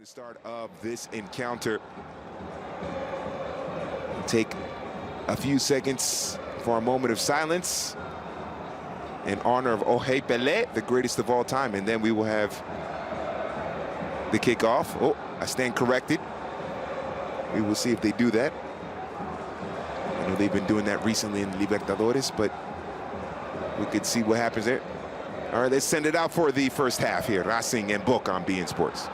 The start of this encounter. Take a few seconds for a moment of silence in honor of Jorge Pelé, the greatest of all time, and then we will have the kickoff. Oh, I stand corrected. We will see if they do that. I know they've been doing that recently in Libertadores, but we could see what happens there. All right, let's send it out for the first half here. Racing and Boca on beIN Sports.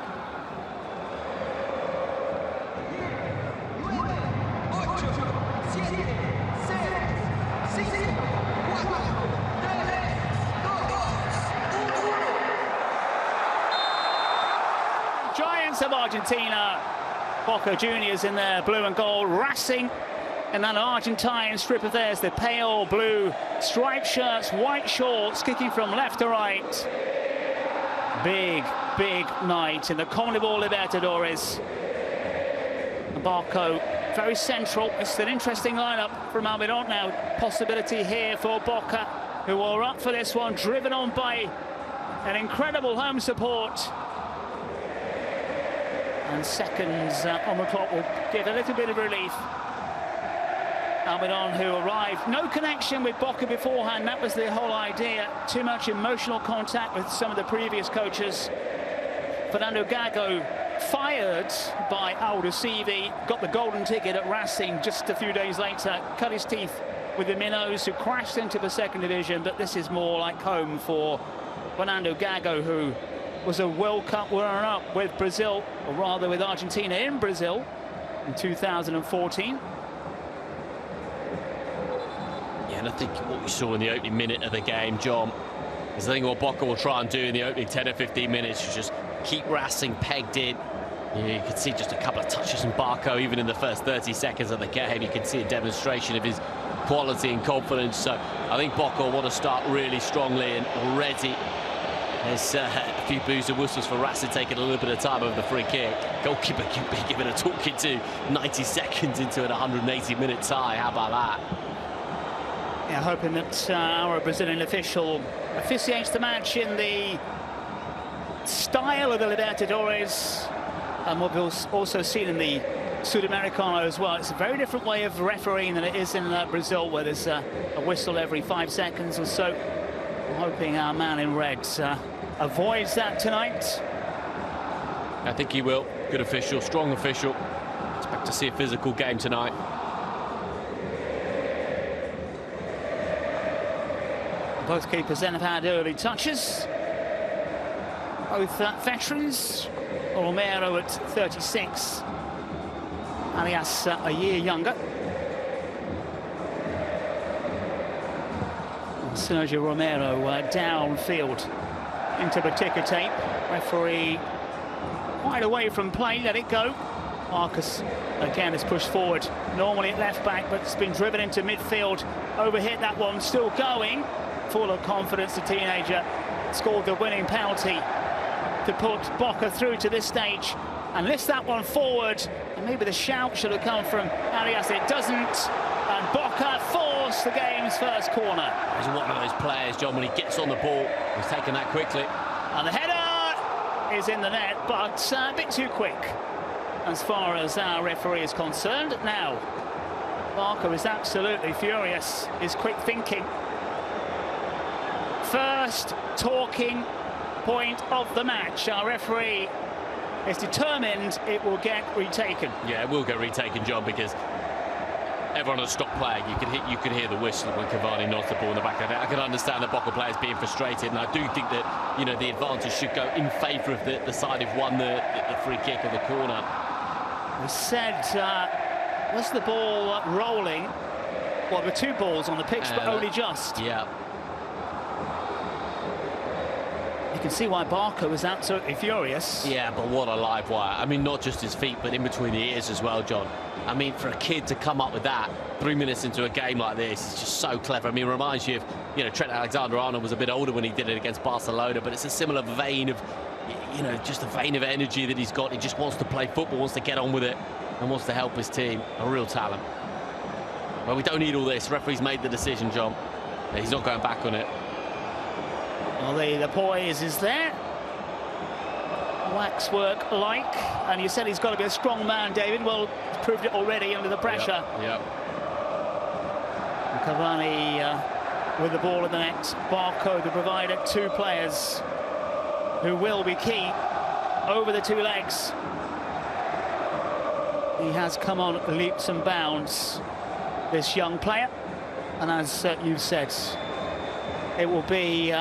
Giants of Argentina, Boca Juniors in their blue and gold, Racing in that Argentine strip of theirs, the pale blue striped shirts, white shorts, kicking from left to right. Big night in the Copa Libertadores. Boca very central. It's an interesting lineup from Almirón now. Possibility here for Boca, who are up for this one, driven on by an incredible home support. And seconds on the clock will give a little bit of relief. Almirón, who arrived, no connection with Boca beforehand. That was the whole idea. Too much emotional contact with some of the previous coaches. Fernando Gago fired by Aldosivi, got the golden ticket at Racing just a few days later, cut his teeth with the Minnows, who crashed into the second division. But this is more like home for Fernando Gago, who was a World Cup runner-up with Brazil, or rather with Argentina in Brazil in 2014. Yeah, and I think what we saw in the opening minute of the game, John, is I think what Boca will try and do in the opening 10 or 15 minutes is just keep Racing pegged in. You can see just a couple of touches from Barco, even in the first 30 seconds of the game. You can see a demonstration of his quality and confidence. So I think Boca will want to start really strongly, and already there's a few boos and whistles for Racing taking a little bit of time over the free kick. Goalkeeper could be given a talking to 90 seconds into an 180-minute tie. How about that? Yeah, hoping that our Brazilian official officiates the match in the style of the Libertadores, and what we've also seen in the Sudamericano as well. It's a very different way of refereeing than it is in Brazil, where there's a whistle every 5 seconds or so. I'm hoping our man in red avoids that tonight. I think he will. Good official, strong official. Expect to see a physical game tonight. Both keepers then have had early touches. Both veterans. Romero at 36, alias a year younger. Sergio Romero downfield into the ticker tape. Referee wide away from play, let it go. Marcus again is pushed forward, normally at left back, but it's been driven into midfield. Overhit that one, still going. Full of confidence, the teenager scored the winning penalty to put Boca through to this stage and lifts that one forward. And maybe the shout should have come from Arias. It doesn't. And Boca force the game's first corner. He's one of those players, John, when he gets on the ball, he's taken that quickly. And the header is in the net, but a bit too quick as far as our referee is concerned. Now, Barker is absolutely furious. His quick thinking. First talking point of the match. Our referee is determined it will get retaken. Yeah, it will get retaken, John, because everyone has stopped playing. You could hear the whistle when Cavani knocks the ball in the back of the net. I can understand the Boca players being frustrated, and I do think that, you know, the advantage should go in favour of the side who've won the free kick or the corner. We said, was the ball rolling? Well, there were two balls on the pitch, but only just. Yeah. You can see why Barker was absolutely furious. Yeah, but what a live wire. I mean, not just his feet, but in between the ears as well, John. I mean, for a kid to come up with that 3 minutes into a game like this, it's just so clever. I mean, it reminds you of, you know, Trent Alexander-Arnold was a bit older when he did it against Barcelona, but it's a similar vein of, you know, just a vein of energy that he's got. He just wants to play football, wants to get on with it, and wants to help his team. A real talent. Well, we don't need all this. Referee's made the decision, John. He's not going back on it. Well, the poise is there. waxwork like, and you said he's got to be a strong man, David. Well, he's proved it already under the pressure. Yep. Cavani with the ball in the net. Barco, the provider, 2 players who will be key over the 2 legs. He has come on leaps and bounds, this young player, and as you said, it will be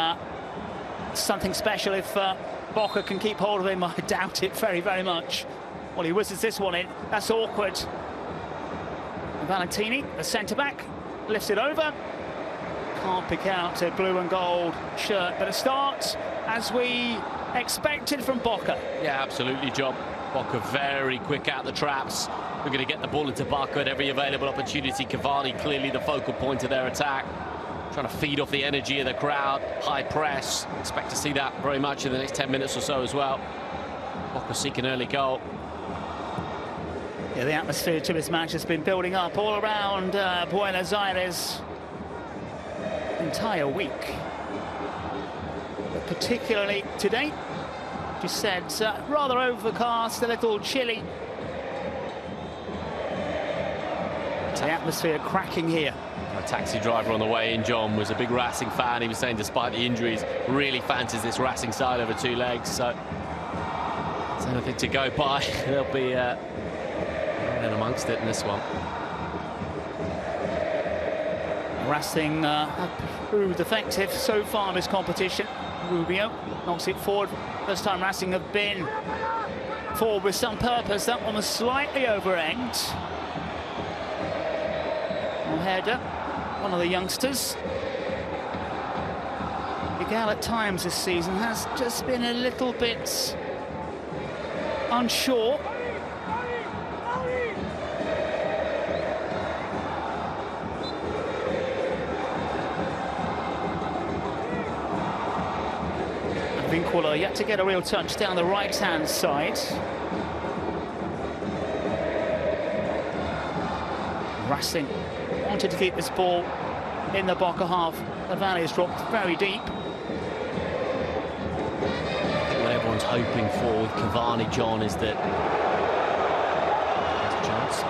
something special if Boca can keep hold of him. I doubt it very, very much. Well, he whizzes this one in. That's awkward. Valentini, the centre-back, lifts it over. Can't pick out a blue and gold shirt, but a start as we expected from Boca. Yeah, absolutely, John. Boca very quick out the traps. We're going to get the ball into Barco at every available opportunity. Cavani clearly the focal point of their attack. Trying to feed off the energy of the crowd. High press. Expect to see that very much in the next 10 minutes or so as well. Boca seeking early goal. Yeah, the atmosphere to this match has been building up all around Buenos Aires entire week. But particularly today, you said rather overcast, a little chilly. The atmosphere cracking here. A taxi driver on the way in, John, was a big Racing fan. He was saying despite the injuries, really fancies this Racing side over 2 legs. So there's anything to go by. They'll be in amongst it in this one. Racing have proved effective so far in this competition. Rubio knocks it forward. First time Racing have been forward with some purpose. That one was slightly over-egged. Ojeda, one of the youngsters. Miguel at times this season has just been a little bit unsure. Vinquala yet to get a real touch down the right-hand side. Racing wanted to keep this ball in the Boca half. The Valley has dropped very deep. What everyone's hoping for with Cavani, John, is that there's a chance.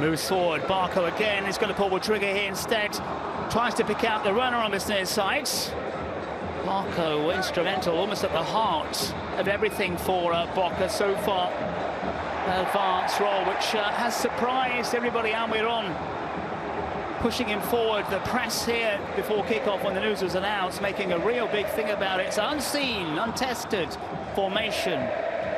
Moves forward. Barco again is going to pull the trigger here instead. Tries to pick out the runner on this near side. Barco instrumental, almost at the heart of everything for Boca so far. Advanced role, which has surprised everybody Almiron. Pushing him forward, the press here before kickoff when the news was announced, making a real big thing about it. It's unseen, untested formation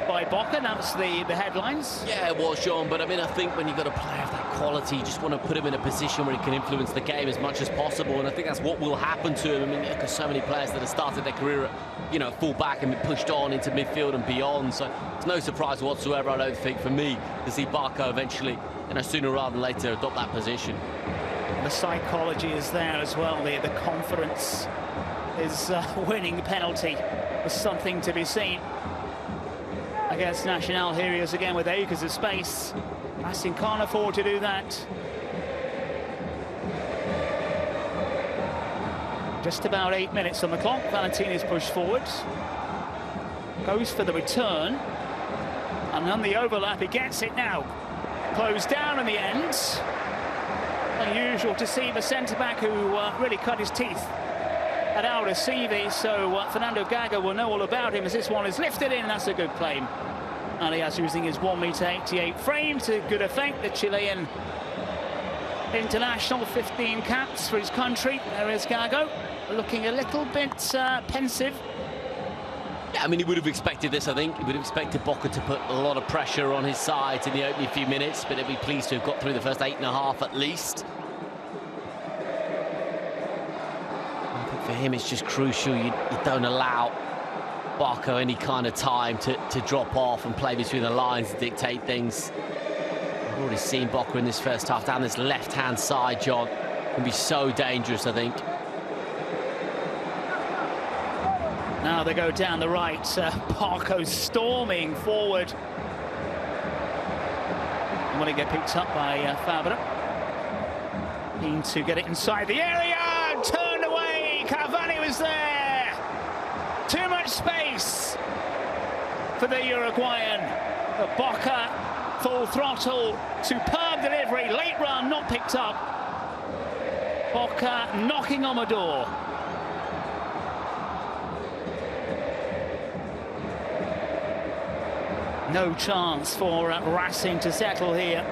by Boca. That's the headlines. Yeah, it was, John, but I mean, I think when you've got a player of that quality, you just want to put him in a position where he can influence the game as much as possible, and I think that's what will happen to him. I mean, look at so many players that have started their career at, you know, full back and been pushed on into midfield and beyond, so it's no surprise whatsoever, I don't think, for me, to see Barco eventually, you know, sooner rather than later adopt that position. The psychology is there as well. The confidence is winning the penalty was something to be seen. Against Nacional, here he is again with acres of space. Racing can't afford to do that. Just about 8 minutes on the clock. Valentini's pushed forward. Goes for the return. And on the overlap, he gets it now. Closed down in the end. Unusual to see the centre-back who really cut his teeth at Al Recife, so Fernando Gaga will know all about him as this one is lifted in. That's a good claim. Alias using his 1.88 frame to good effect. The Chilean international, 15 caps for his country. There is Gago, looking a little bit pensive. Yeah, I mean, he would have expected this, I think. He would have expected Boca to put a lot of pressure on his side in the opening few minutes, but he'll be pleased to have got through the first 8.5 at least. I think for him, it's just crucial you don't allow Barco any kind of time to drop off and play between the lines and dictate things. We've already seen Boca in this first half down this left-hand side, John. Can be so dangerous, I think. Now they go down the right. Barco storming forward. And when it get picked up by Fabra. Keen to get it inside the area. Turned away. Cavani was there. Too much space. for the Uruguayan. The Boca full throttle, superb delivery, late run not picked up. Boca knocking on the door. No chance for Racing to settle here.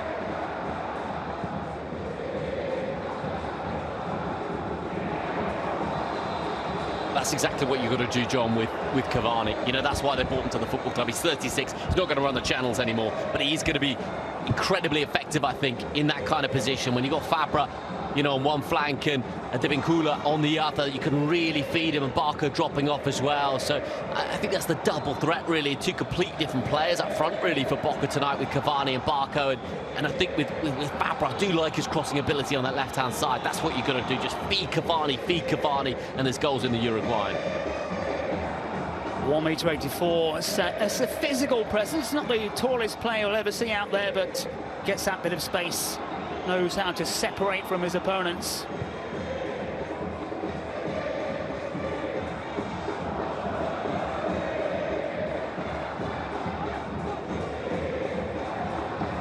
That's exactly what you've got to do, John, with Cavani. You know, that's why they brought him to the football club. He's 36. He's not going to run the channels anymore, but he's going to be incredibly effective, I think, in that kind of position. When you've got Fabra, you know, on one flank and Divincula on the other, you can really feed him, and Barca dropping off as well. So I think that's the double threat, really. Two completely different players up front, really, for Boca tonight with Cavani and Barca. And I think with Fabra, I do like his crossing ability on that left-hand side. That's what you've got to do. Just feed Cavani, and there's goals in the Uruguayan. 1.84 meter. It's a physical presence. Not the tallest player you'll ever see out there, but gets that bit of space. Knows how to separate from his opponents.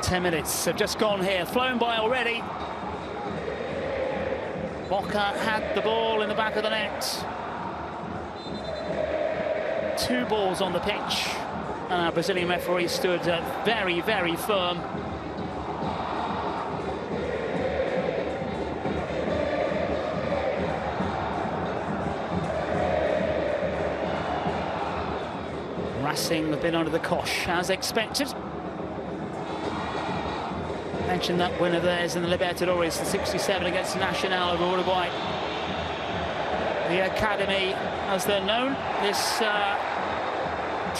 Ten minutes have just gone here, flown by already. Boca had the ball in the back of the net. Two balls on the pitch, and our Brazilian referee stood very, very firm. Racing have been under the cosh, as expected. Mentioned that win of theirs in the Libertadores, the 67 against Nacional of Uruguay. The academy, as they're known, this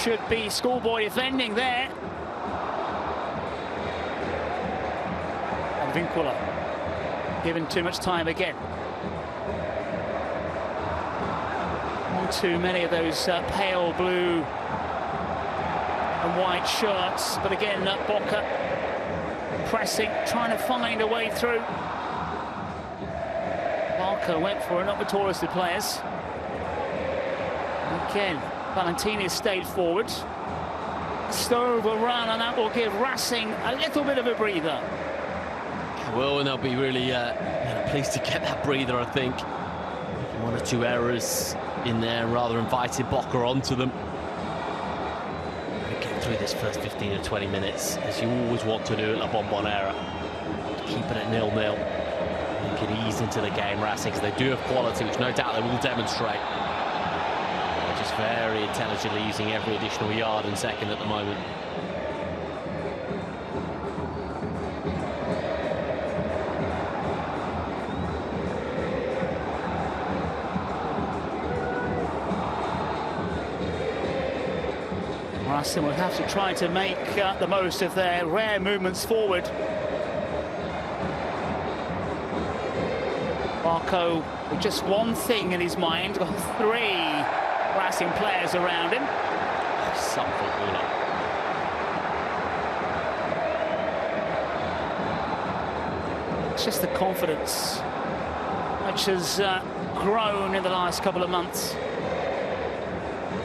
should be schoolboy defending there. And Vincula given too much time again. One too many of those pale blue and white shirts, but again, Boca pressing, trying to find a way through. Barca went for it, not the tallest of players. Again, Valentini stayed forward. Stove will run, and that will give Racing a little bit of a breather. Well, and they'll be really pleased to get that breather, I think. One or two errors in there, rather invited Boca onto them. Get through this first 15 or 20 minutes, as you always want to do at La Bombonera. Keep it at 0-0. They can ease into the game, Racing, because they do have quality, which no doubt they will demonstrate. They're just very intelligently using every additional yard and second at the moment. Racing will have to try to make the most of their rare movements forward. Barco with just one thing in his mind, got three Racing players around him. Some footballer. It's just the confidence which has grown in the last couple of months.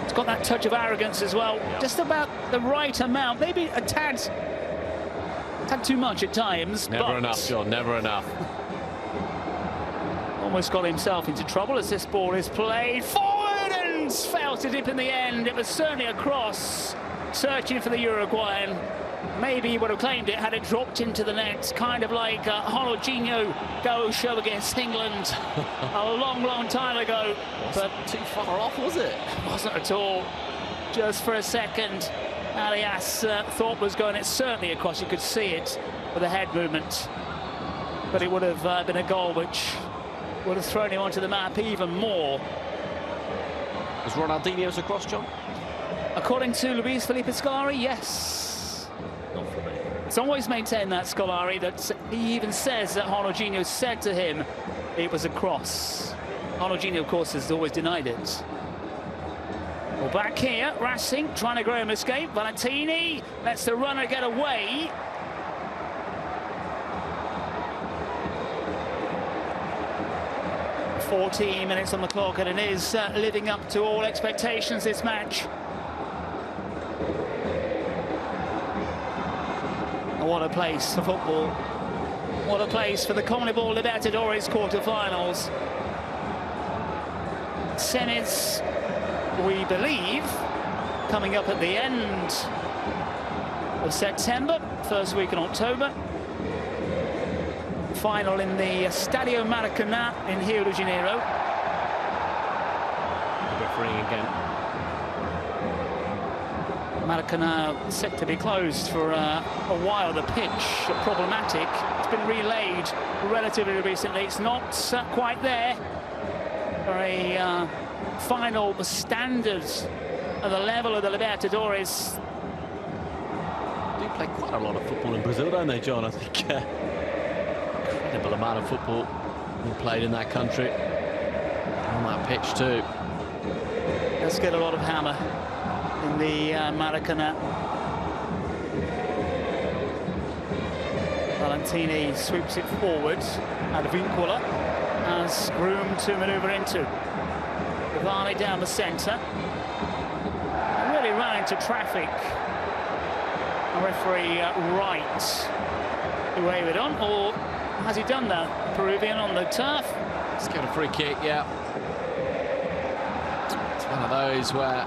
It's got that touch of arrogance as well, just about the right amount, maybe a tad too much at times. Never enough, John, never enough. Almost got himself into trouble as this ball is played forward and failed to dip in the end. It was certainly a cross, searching for the Uruguayan. Maybe he would have claimed it had it dropped into the net, kind of like Ronaldinho go show against England a long, long time ago. But too far off, was it? Wasn't at all. Just for a second, Alias thought was going. It's certainly a cross. You could see it with a head movement. But it would have been a goal which would have thrown him onto the map even more. Was Ronaldinho's a cross, John? According to Luis Felipe Scolari, yes. Not for me. It's always maintained that, Scolari, that he even says that Ronaldinho said to him it was a cross. Ronaldinho, of course, has always denied it. Well, back here, Racing trying to Graham escape. Valentini lets the runner get away. "14 minutes on the clock, and it is living up to all expectations, this match. What a place for football. What a place for the Copa Libertadores quarterfinals. Semis, we believe, coming up at the end of September, first week in October. Final in the Estadio Maracanã in Rio de Janeiro. Refereeing again. Maracanã set to be closed for a while. The pitch problematic. It's been relayed relatively recently. It's not quite there for a final standards at the level of the Libertadores. They do play quite a lot of football in Brazil, don't they, John? I think incredible amount of football being played in that country. On that pitch too. Let's get a lot of hammer in the Maracanã. Valentini sweeps it forward. Advíncula has room to manoeuvre into. Cavani down the centre. Really ran into traffic. A referee right to wave it on, or has he done that? Peruvian on the turf. Let's get a free kick, yeah. It's one of those where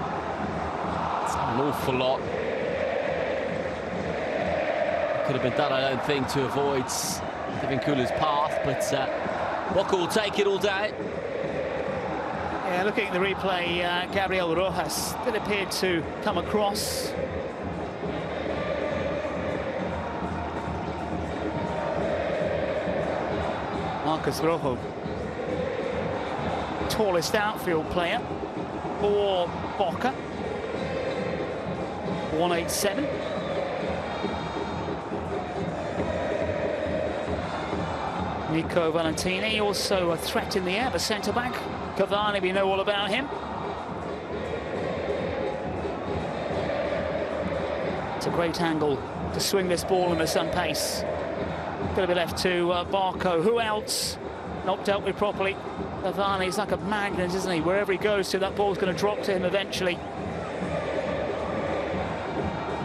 it's not an awful lot could have been done, I don't think, to avoid Advíncula's path, but Boca will take it all day. Yeah, looking at the replay, Gabriel Rojas did appear to come across. Marcos Rojo, tallest outfield player for Boca, 187. Nico Valentini, also a threat in the air, the centre-back. Cavani, we know all about him. It's a great angle to swing this ball in the sun pace. Going to be left to Barco. Who else not dealt with properly? Cavani's like a magnet, isn't he? Wherever he goes to, that ball's going to drop to him eventually.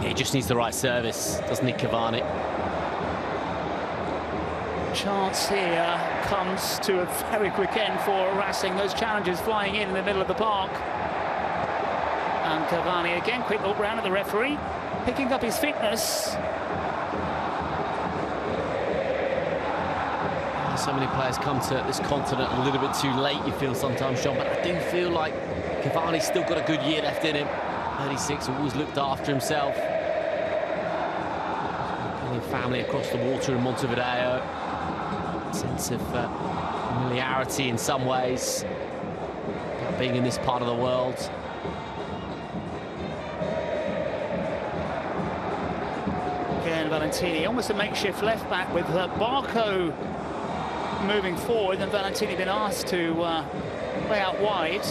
He just needs the right service, doesn't he, Cavani? Chance here comes to a very quick end for Racing. Those challenges flying in the middle of the park. And Cavani again, quick look round at the referee, picking up his fitness. So many players come to this continent a little bit too late, you feel sometimes, John, but I do feel like Cavani's still got a good year left in him. 36, always looked after himself. Family across the water in Montevideo. Sense of familiarity in some ways, being in this part of the world. Again, Valentini, almost a makeshift left back with Barco moving forward, and Valentini been asked to play out wide.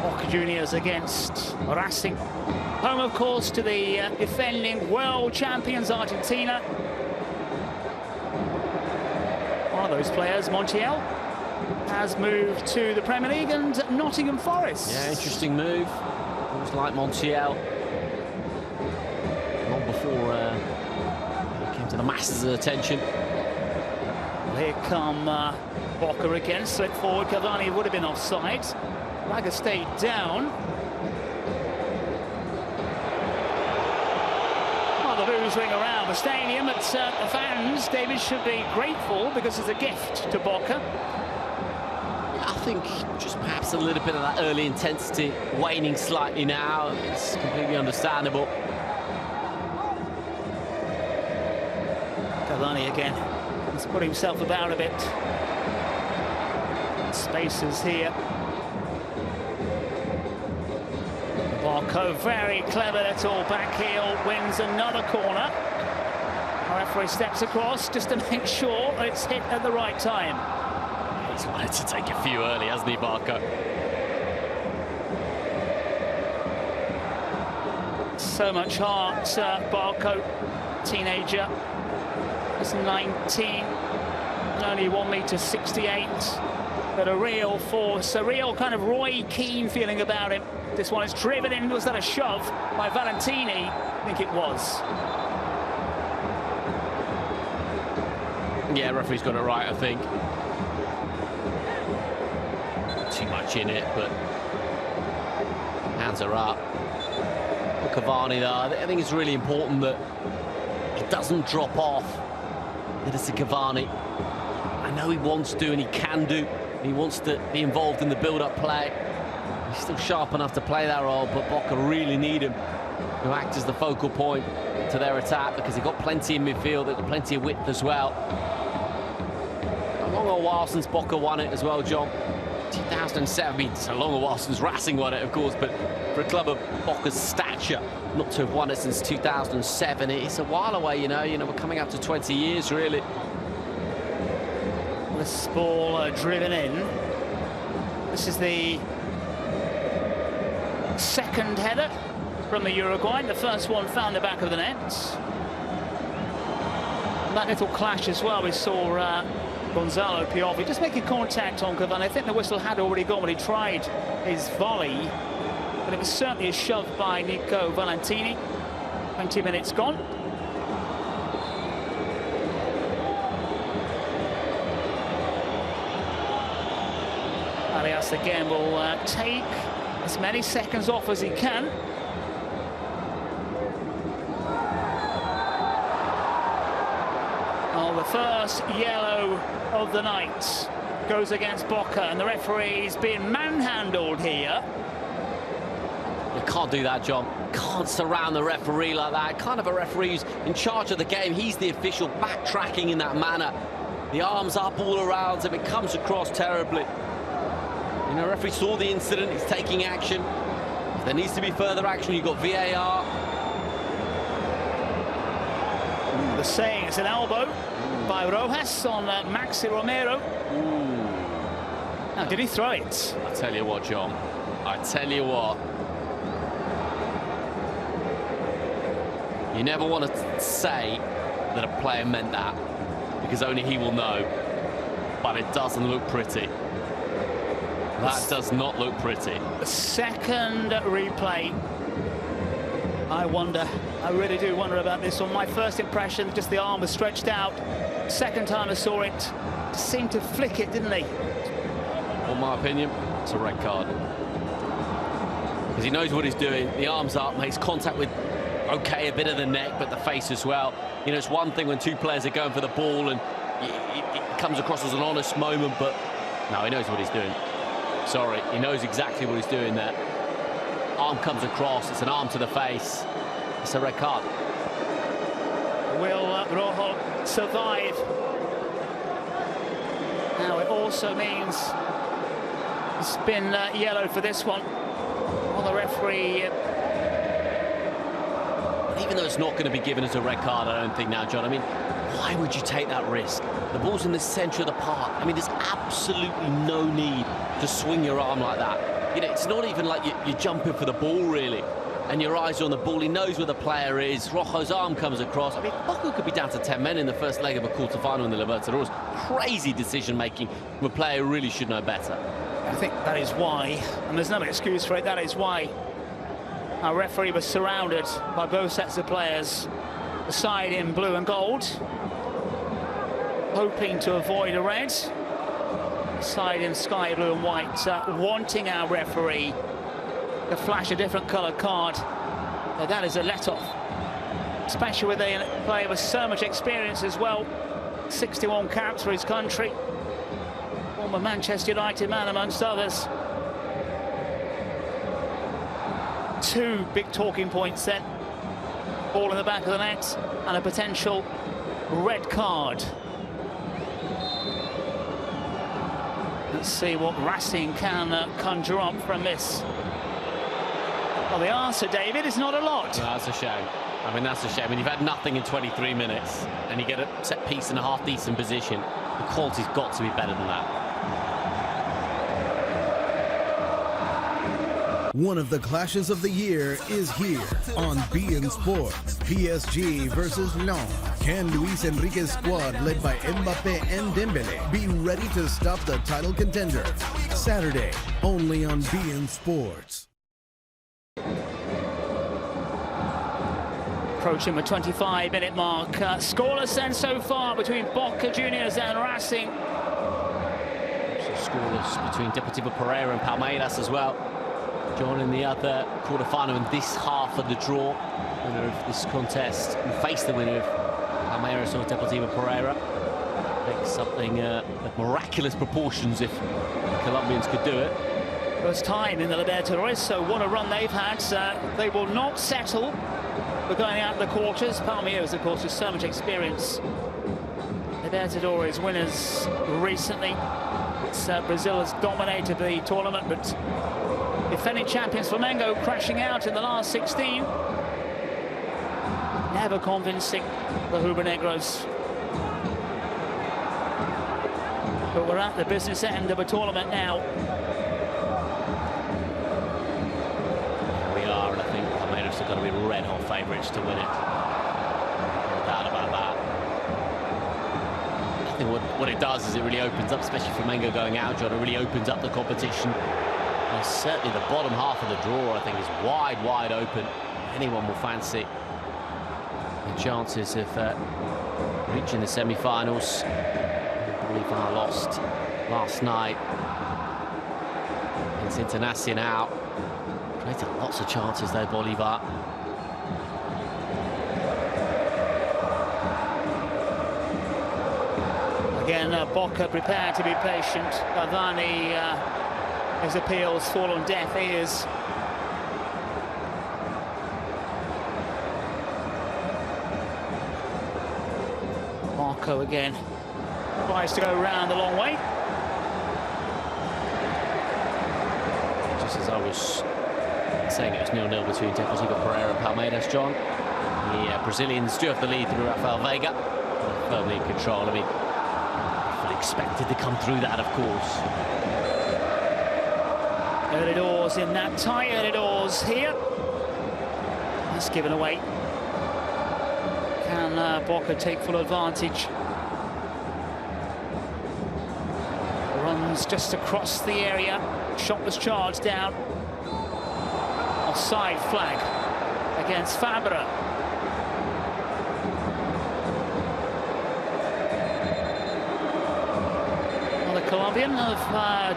Boca Juniors against Racing. Home, of course, to the defending world champions, Argentina. One of those players, Montiel, has moved to the Premier League and Nottingham Forest. Yeah, interesting move. Looks like Montiel. Long before he came to the masses' attention. Here come Boca again, slip forward. Cavani would have been offside. Braga stayed down. The booze ring around the stadium, but the fans, David, should be grateful because it's a gift to Boca. I think just perhaps a little bit of that early intensity waning slightly now. It's completely understandable. Cavani again. He's put himself about a bit. Spaces here. Barco, very clever little back heel, wins another corner. The referee steps across just to make sure that it's hit at the right time. He's wanted to take a few early, hasn't he, Barco? So much heart, Barco, teenager. He's 19, and only 1.68 m. but a real force, a real kind of Roy Keane feeling about it. This one is driven in. Was that a shove by Valentini? I think it was. Yeah, referee's got it right, I think. Too much in it, but hands are up. For Cavani, though, I think it's really important that he doesn't drop off. It is to Cavani. I know he wants to and he can do. He wants to be involved in the build-up play. He's still sharp enough to play that role, but Boca really need him to act as the focal point to their attack, because they've got plenty in midfield, they've got plenty of width as well. A long while since Boca won it as well, John. 2007, I mean, it's a long while since Racing won it, of course, but for a club of Boca's stature, not to have won it since 2007, it's a while away, you know, we're coming up to 20 years, really. This ball driven in. This is the second header from the Uruguayan. The first one found the back of the net. And that little clash as well, we saw Gonzalo Piovvi just making contact on Cavani. I think the whistle had already gone when he tried his volley, but it was certainly a shove by Nico Valentini. 20 minutes gone. Arias again will take as many seconds off as he can. Oh, the first yellow of the night goes against Boca, and the referee's been manhandled here. You can't do that, John. Can't surround the referee like that. Kind of a referee who's in charge of the game. He's the official, backtracking in that manner. The arms up all around him. It comes across terribly. You know, referee saw the incident. He's taking action. If there needs to be further action, you've got VAR. The saying it's an elbow by Rojas on Maxi Romero. Now, did he throw it? I tell you what, John. I tell you what. You never want to say that a player meant that, because only he will know. But it doesn't look pretty. That does not look pretty. The second replay. I wonder, I really do wonder about this one. My first impression, just the arm was stretched out. Second time I saw it, seemed to flick it, didn't he? In my opinion, it's a red card. Because he knows what he's doing. The arm's up, makes contact with, okay, a bit of the neck, but the face as well. You know, it's one thing when two players are going for the ball and it comes across as an honest moment, but no, he knows what he's doing. Sorry, he knows exactly what he's doing there. Arm comes across, it's an arm to the face. It's a red card. Will Rojo survive? Now, it also means it's been yellow for this one. Well, the referee... Even though it's not going to be given as a red card, I don't think now, John. I mean, why would you take that risk? The ball's in the centre of the park. I mean, there's absolutely no need to swing your arm like that. You know, it's not even like you're jumping for the ball, really, and your eyes are on the ball. He knows where the player is. Rojo's arm comes across. I mean, Boca could be down to 10 men in the first leg of a quarter-final in the Libertadores. Crazy decision-making from a player who really should know better. I think that is why, and there's no excuse for it, that is why our referee was surrounded by both sets of players. The side in blue and gold, hoping to avoid a red. Side in sky blue and white, wanting our referee to flash a different coloured card. Now, that is a let-off, especially with a player with so much experience as well. 61 caps for his country, former Manchester United man amongst others. Two big talking points then. Ball in the back of the net and a potential red card. Let's see what Racing can conjure up from this. Well, the answer, David, is not a lot. No, that's a shame. I mean, that's a shame. I mean, you've had nothing in 23 minutes and you get a set piece in a half-decent position. The quality's got to be better than that. One of the clashes of the year is here on beIN Sports. PSG versus Lens. Can Luis Enrique's squad, led by Mbappe and Dembele, be ready to stop the title contender? Saturday, only on beIN Sports. Approaching the 25-minute mark. Scoreless then so far between Boca Juniors and Racing. So scoreless between Deportivo Pereira and Palmeiras as well. John, in the other quarter-final in this half of the draw, winner of this contest and face the winner of Palmeiras or Deportivo Pereira. Like something of miraculous proportions if the Colombians could do it. First time in the Libertadores, so what a run they've had. They will not settle. We're going out the quarters. Palmeiras, of course, with so much experience. Libertadores winners recently. Brazil has dominated the tournament, but defending champions Flamengo crashing out in the last 16. Never convincing the Rubro-Negros. But we're at the business end of a tournament now. Are going to be red-hot favourites to win it. No doubt about that. I think what it does is it really opens up, especially Flamengo going out, John, it really opens up the competition. And certainly the bottom half of the draw, I think, is wide open. Anyone will fancy the chances of reaching the semi-finals. Bolivar lost last night against Internacional. Created lots of chances though, Bolivar. Again, Boca prepared to be patient. Cavani, his appeals fall on deaf ears. Marco again tries to go round the long way. Just as I was saying, it was 0-0 between Deportivo Pereira and Palmeiras, John. The Brazilians do have the lead through Rafael Veiga. They're firmly in control. I mean, fully expected to come through that, of course. Early doors in that tie, early doors here. That's given away. Can Boca take full advantage? Runs just across the area. Shot was charged down. Offside flag against Fabra. Well, the Colombian of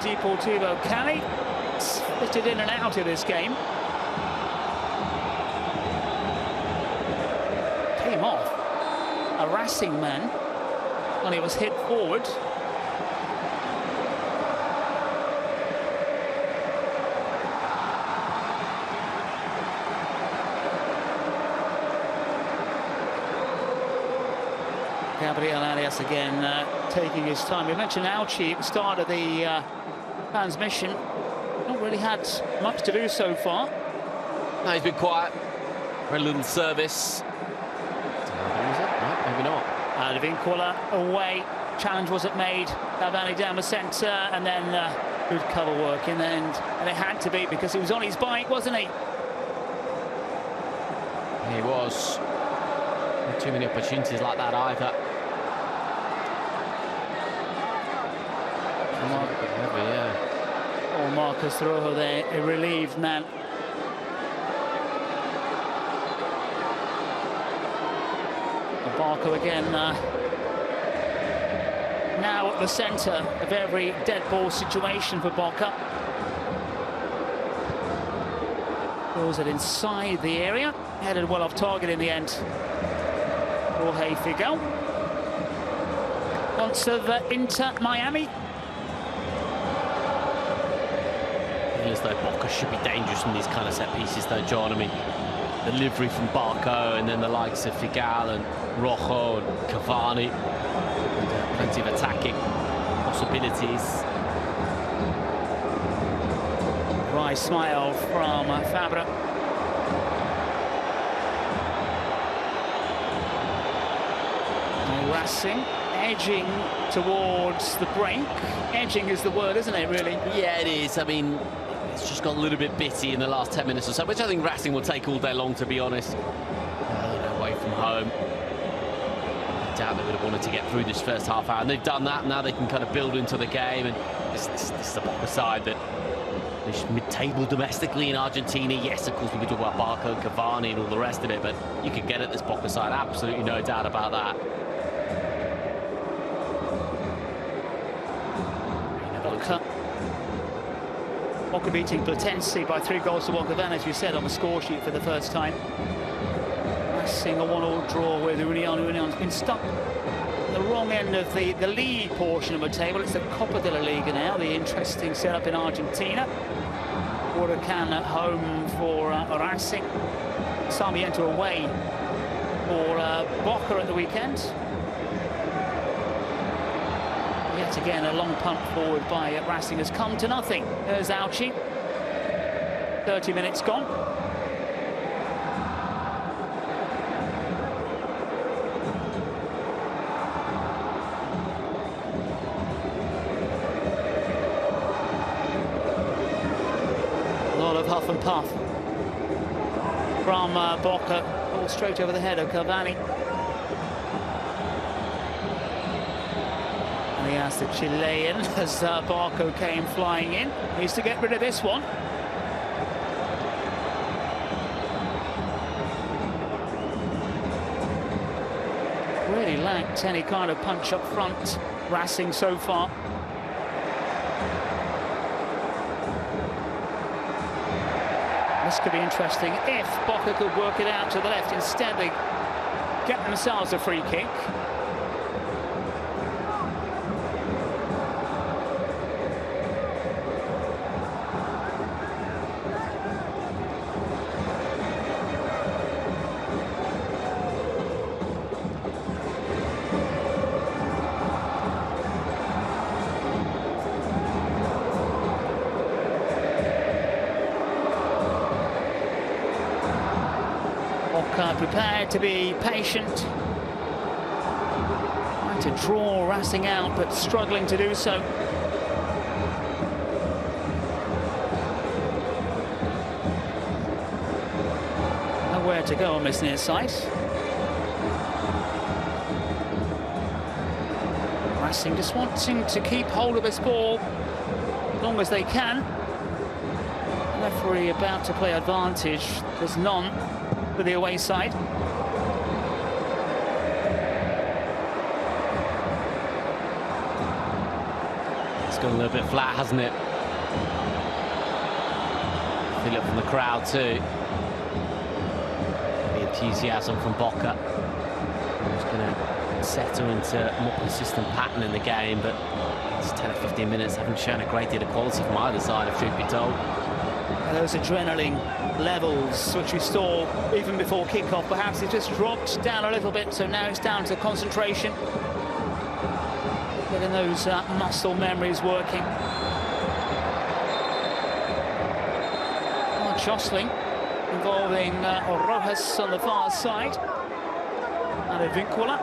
Deportivo Cali split in and out of this game. Came off a Racing man when he was hit forward. Gabriel Arias again taking his time. We mentioned Auchi at the start of the transmission. Not really had much to do so far. No, he's been quiet. Very little service. No, maybe not. Vincola away. Challenge wasn't made. Cavani down the centre, and then good cover work in the end. And it had to be because he was on his bike, wasn't he? He was. Not too many opportunities like that either. Oh, Marcus Rojo there, a relieved man. Barco again now at the centre of every dead ball situation for Boca. Throws it inside the area, headed well off target in the end. Jorge Figo. Once of Inter Miami. As though Boca should be dangerous in these kind of set pieces though, John. I mean, delivery from Barco and then the likes of Figal and Rojo and Cavani, and plenty of attacking possibilities. Wry smile from Fabra. Racing edging towards the break. Edging is the word, isn't it, really? Yeah, it is. I mean, it's just got a little bit bitty in the last 10 minutes or so, which I think Racing will take all day long, to be honest. Away from home. doubt they would have wanted to get through this first half hour, and they've done that. Now they can kind of build into the game, and this is a Boca side that is mid-table domestically in Argentina. Yes, of course, we could talk about Barco, Cavani and all the rest of it, but you can get at this Boca side, absolutely no doubt about that. Boca beating Platense by 3 goals to 1, as we said, on the score sheet for the first time. Seeing a 1-1 draw with Union. Union's been stuck at the wrong end of the league portion of the table. It's the Copa de la Liga now, the interesting setup in Argentina. Huracan at home for Racing. Sarmiento away for Boca at the weekend. Yet again, a long punt forward by Racing has come to nothing. There's Auchi. 30 minutes gone. A lot of huff and puff from Boca. Ball straight over the head of Cavani. He asked the Chilean as Barco came flying in. Needs to get rid of this one. Really lacked any kind of punch up front, Racing so far. This could be interesting if Boca could work it out to the left. Instead, they get themselves a free kick. Prepared to be patient, trying to draw Racing out, but struggling to do so. Nowhere to go on this near side. Racing just wanting to keep hold of this ball as long as they can. The referee about to play advantage. There's none for the away side. It's gone a little bit flat, hasn't it? Feel it from the crowd too. The enthusiasm from Boca. It's going to settle into a more consistent pattern in the game, but it's 10 or 15 minutes haven't shown a great deal of quality from either side, if truth be told. And those adrenaline levels, which we saw even before kickoff, perhaps it just dropped down a little bit, so now it's down to concentration. Getting those muscle memories working. Oh, jostling involving Rojas on the far side. And a Vincula.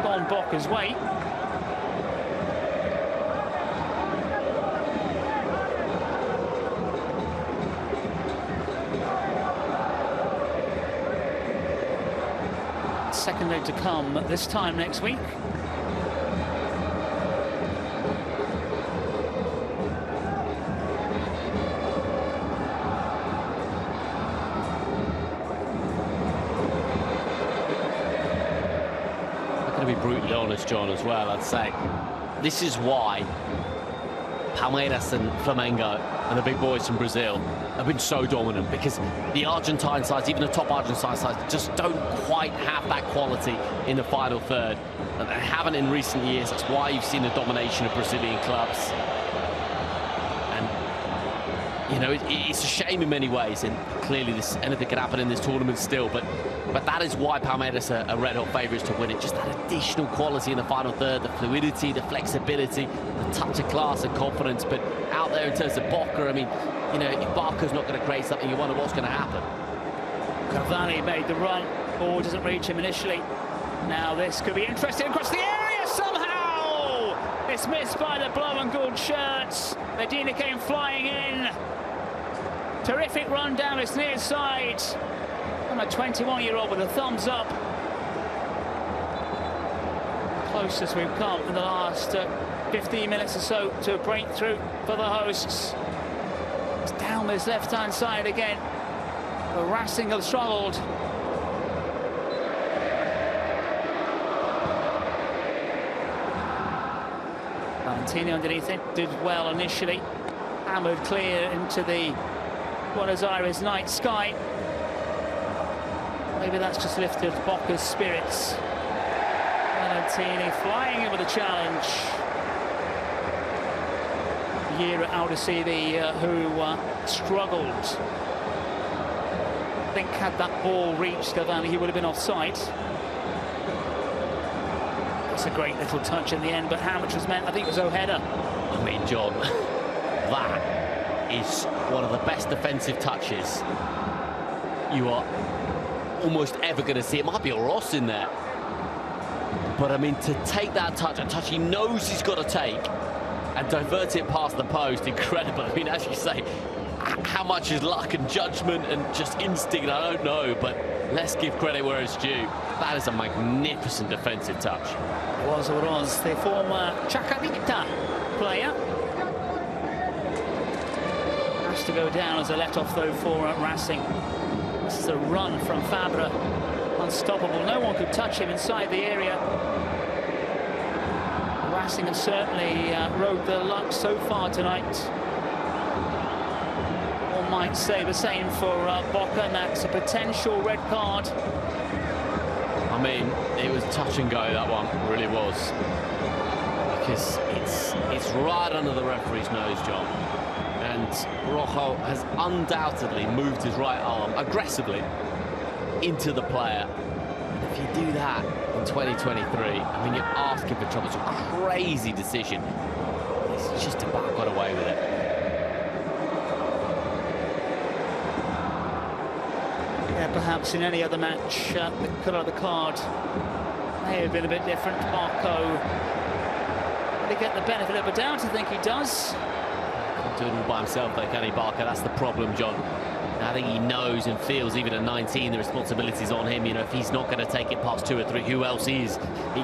Gone Boca's way. Second leg to come this time next week. I'm going to be brutally honest, John, as well. I'd say this is why Palmeiras and Flamengo and the big boys from Brazil have been so dominant, because the Argentine sides, even the top Argentine sides, just don't quite have that quality in the final third. And they haven't in recent years. That's why you've seen the domination of Brazilian clubs. And, you know, it's a shame in many ways, and clearly anything could happen in this tournament still, but that is why Palmeiras are red-hot favourites to win it. Just that additional quality in the final third, the fluidity, the flexibility, the touch of class and confidence. But out there in terms of Boca, I mean, you know, if Barca's not going to create something, you wonder what's going to happen. Cavani made the run. Ball doesn't reach him initially. Now this could be interesting across the area somehow. It's missed by the blue and gold shirts. Medina came flying in. Terrific run down his near side. And a 21-year-old with a thumbs up. closest we've come in the last 15 minutes or so to a breakthrough for the hosts. It's down this left-hand side again. But Racing have struggled. Valentini underneath it, did well initially. Hammered clear into the Buenos Aires night sky. Maybe that's just lifted Boca's spirits. Valentini flying in with a challenge. Year at Aldosivi, who struggled. I think had that ball reached Cavani, he would have been offside. It's a great little touch in the end, but how much was meant? I think it was Ojeda. I mean, John, that is one of the best defensive touches you are almost ever going to see. It might be a Ross in there. But, I mean, to take that touch, a touch he knows he's got to take, and divert it past the post, incredible. I mean, as you say, how much is luck and judgment and just instinct, I don't know, but let's give credit where it's due. That is a magnificent defensive touch. It was the former Chacarita player. Has to go down as a let-off, though, for Racing. This is a run from Fabra. Unstoppable. No one could touch him inside the area. Racing have certainly rode their luck so far tonight. One might say the same for Boca, and that's a potential red card. I mean, it was touch and go, that one, it really was. Because it's right under the referee's nose, John. And Rojo has undoubtedly moved his right arm aggressively into the player. And if you do that in 2023, I mean, you're asking for trouble. It's a crazy decision. He's just about got away with it. Yeah, perhaps in any other match, the colour of the card may have been a bit different. Marco, did he get the benefit of the doubt? I think he does. Can't do it all by himself, though, can he, Barker? That's the problem, John. I think he knows and feels, even at 19, the responsibility's on him. You know, if he's not going to take it past 2 or 3, who else is?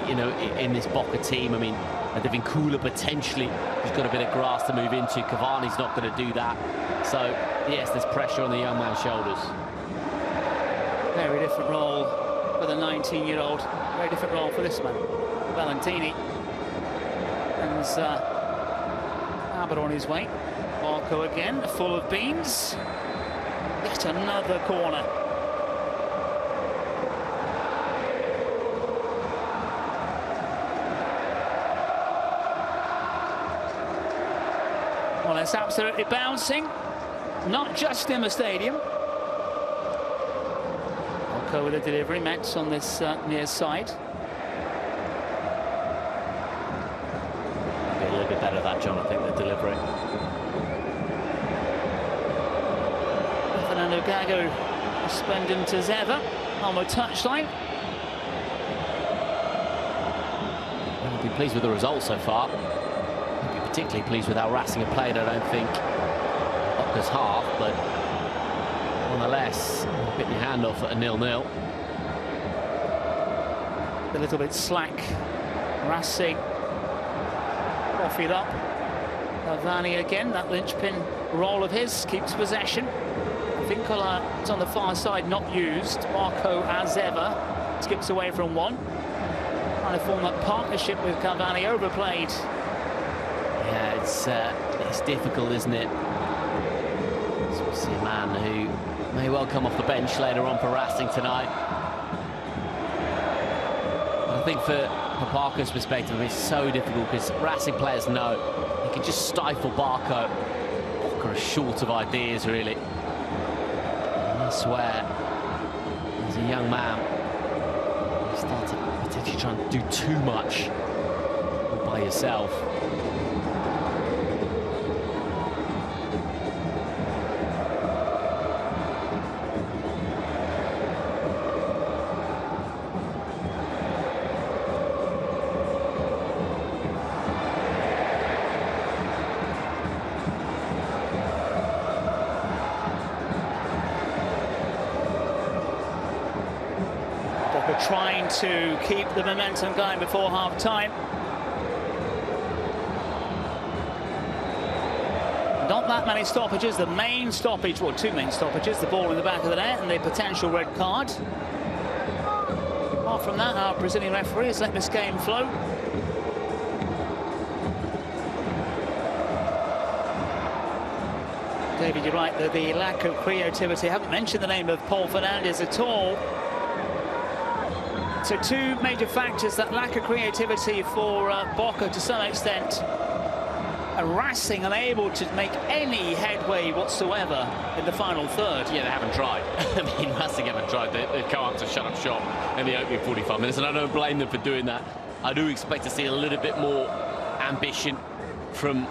You know, in this Boca team, I mean, Advíncula potentially, who's got a bit of grass to move into. Cavani's not going to do that. So, yes, there's pressure on the young man's shoulders. Very different role for the 19-year-old. Very different role for this man, Valentini. And Albert on his way. Marco again, full of beans. Yet another corner. Well, it's absolutely bouncing, not just in the stadium. Marco with a delivery, Metz on this near side. Be a little bit better that, John, I think, the delivery. Fernando Gago resplendent as ever on the touchline. I'll be pleased with the result so far. I'll be particularly pleased with how Racing have played. I don't think Boca's half, but nonetheless, getting your hand off at a 0-0. A little bit slack. Racing coffeed up. Cavani again, that linchpin role of his, keeps possession. Advíncula is on the far side, not used. Marco, as ever, skips away from one. Trying to form that partnership with Cavani, overplayed. Yeah, it's difficult, isn't it? So we see a man who may well come off the bench later on for Racing tonight. I think for Barco's perspective, it's so difficult because Racing players know they can just stifle Barco. Boca are short of ideas, really. And I swear, as a young man, you start to potentially try and do too much all by yourself. trying to keep the momentum going before half-time. Not that many stoppages. The main stoppage, well, two main stoppages, the ball in the back of the net and the potential red card. Apart from that, our Brazilian referee has let this game flow. David, you're right, the lack of creativity. I haven't mentioned the name of Paul Fernandes at all. So two major factors, that lack of creativity for Boca to some extent. And Racing unable to make any headway whatsoever in the final third. Yeah, they haven't tried. I mean, Racing haven't tried. They've come up to shut up shop in the opening 45 minutes, and I don't blame them for doing that. I do expect to see a little bit more ambition from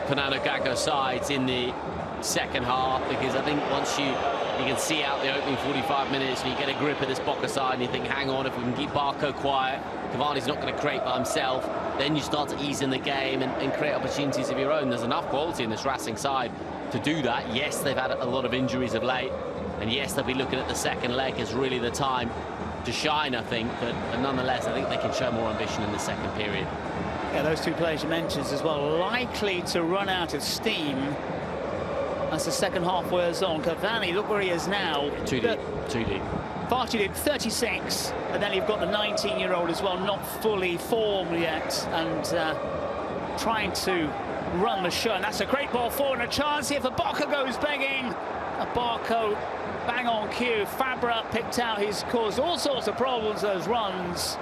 Fernando Gago's sides in the second half, because I think once you can see out the opening 45 minutes and you get a grip of this Boca side and you think, hang on, if we can keep Barco quiet, Cavani's not going to create by himself, then you start to ease in the game and create opportunities of your own. There's enough quality in this Racing side to do that. Yes, they've had a lot of injuries of late, and yes, they'll be looking at the second leg as really the time to shine, I think, but nonetheless, I think they can show more ambition in the second period. Yeah, those two players you mentioned as well, likely to run out of steam as the second half wears on. Cavani, look where he is now. 2 deep. Far too deep, 36, and then you've got the 19-year-old as well, not fully formed yet, and trying to run the show. And that's a great ball forward, and a chance here for Boca goes begging. Barco bang on cue. Fabra picked out, he's caused all sorts of problems, those runs.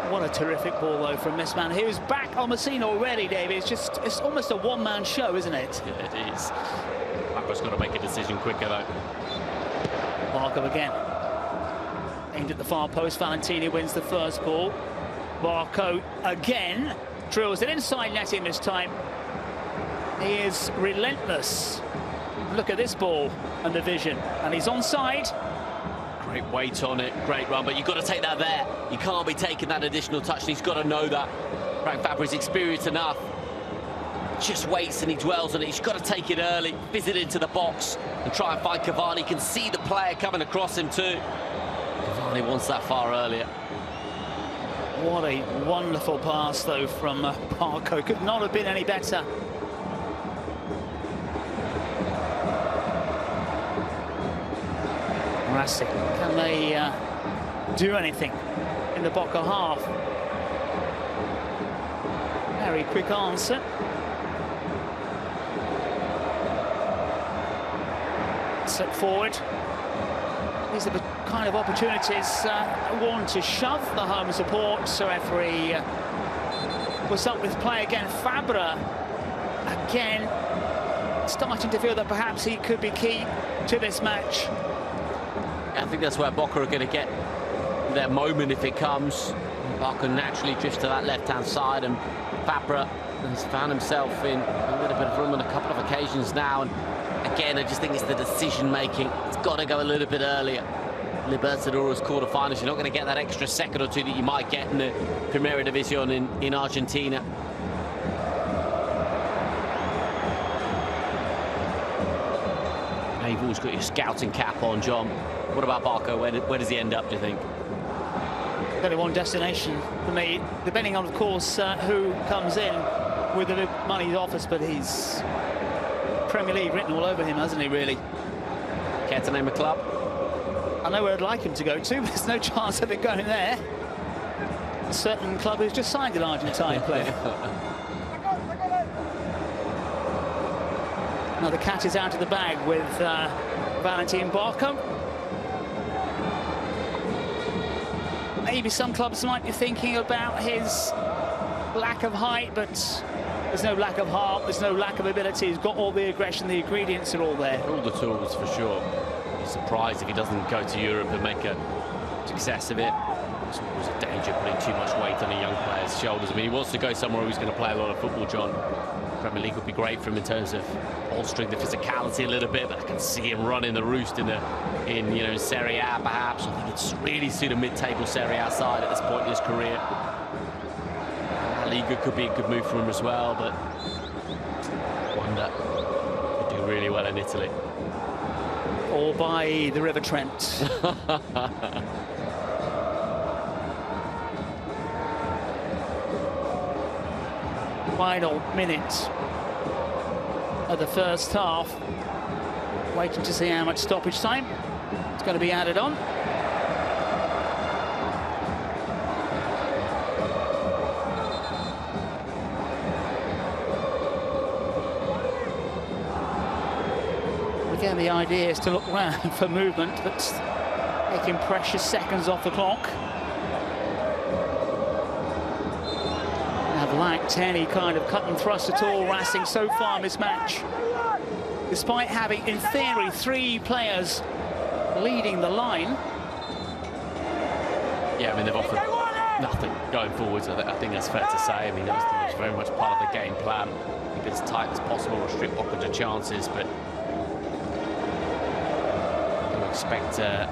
What a terrific ball, though, from this man. He was back on the scene already, David. It's almost a one-man show, isn't it? Yeah, it is. Papa's got to make a decision quicker, though. Barco again. Aimed at the far post. Valentini wins the first ball. Barco again drills it inside netting this time. He is relentless. Look at this ball and the vision. And he's onside. Great weight on it, great run, but you've got to take that there. You can't be taking that additional touch, and he's got to know that. Frank Fabri's experienced enough. Just waits and he dwells on it. He's got to take it early, visit into the box, and try and find Cavani. He can see the player coming across him too. Cavani wants that far earlier. What a wonderful pass, though, from Barco. Could not have been any better. Racing, can they do anything in the Boca half? Very quick answer. Set forward. These are the kind of opportunities one to shove the home support. So referee was up with play again. Fabra again starting to feel that perhaps he could be key to this match. I think that's where Boca are going to get their moment if it comes. Barco naturally drifts to that left-hand side, and Fabra has found himself in a little bit of room on a couple of occasions now. And again, I just think it's the decision-making. It's got to go a little bit earlier. Libertadores quarterfinals, you're not going to get that extra second or two that you might get in the Primera División in Argentina. Now you've always got your scouting cap on, John. What about Barco? Where does he end up, do you think? Only one destination for me, depending on, of course, who comes in with the money he offers, but he's Premier League written all over him, hasn't he, really? Care to name a club? I know where I'd like him to go to, but there's no chance of it going there. A certain club who's just signed an Argentine player. Now the cat is out of the bag with Valentin Barco. Maybe some clubs might be thinking about his lack of height, but there's no lack of heart, there's no lack of ability. He's got all the aggression, the ingredients are all there. All the tools, for sure. Be surprised if he doesn't go to Europe and make a success of it. It's always a danger putting too much weight on a young player's shoulders. I mean, he wants to go somewhere where he's going to play a lot of football, John. Premier League would be great for him in terms of bolstering the physicality a little bit, but I can see him running the roost in Serie A, perhaps. I think it's really suit a mid-table Serie A side at this point in his career. La Liga could be a good move for him as well, but wonder could do really well in Italy. Or by the River Trent. Final minute of the first half. Waiting to see how much stoppage time is going to be added on. Again, the idea is to look round for movement, but taking precious seconds off the clock. Have lacked any kind of cut and thrust at all. Racing so far in this match, despite having, in theory, 3 players leading the line. Yeah, I mean, they've offered nothing going forwards. I think that's fair to say. I mean, that was very much part of the game plan. Keep it as tight as possible, restrict Boca to chances, but I expect a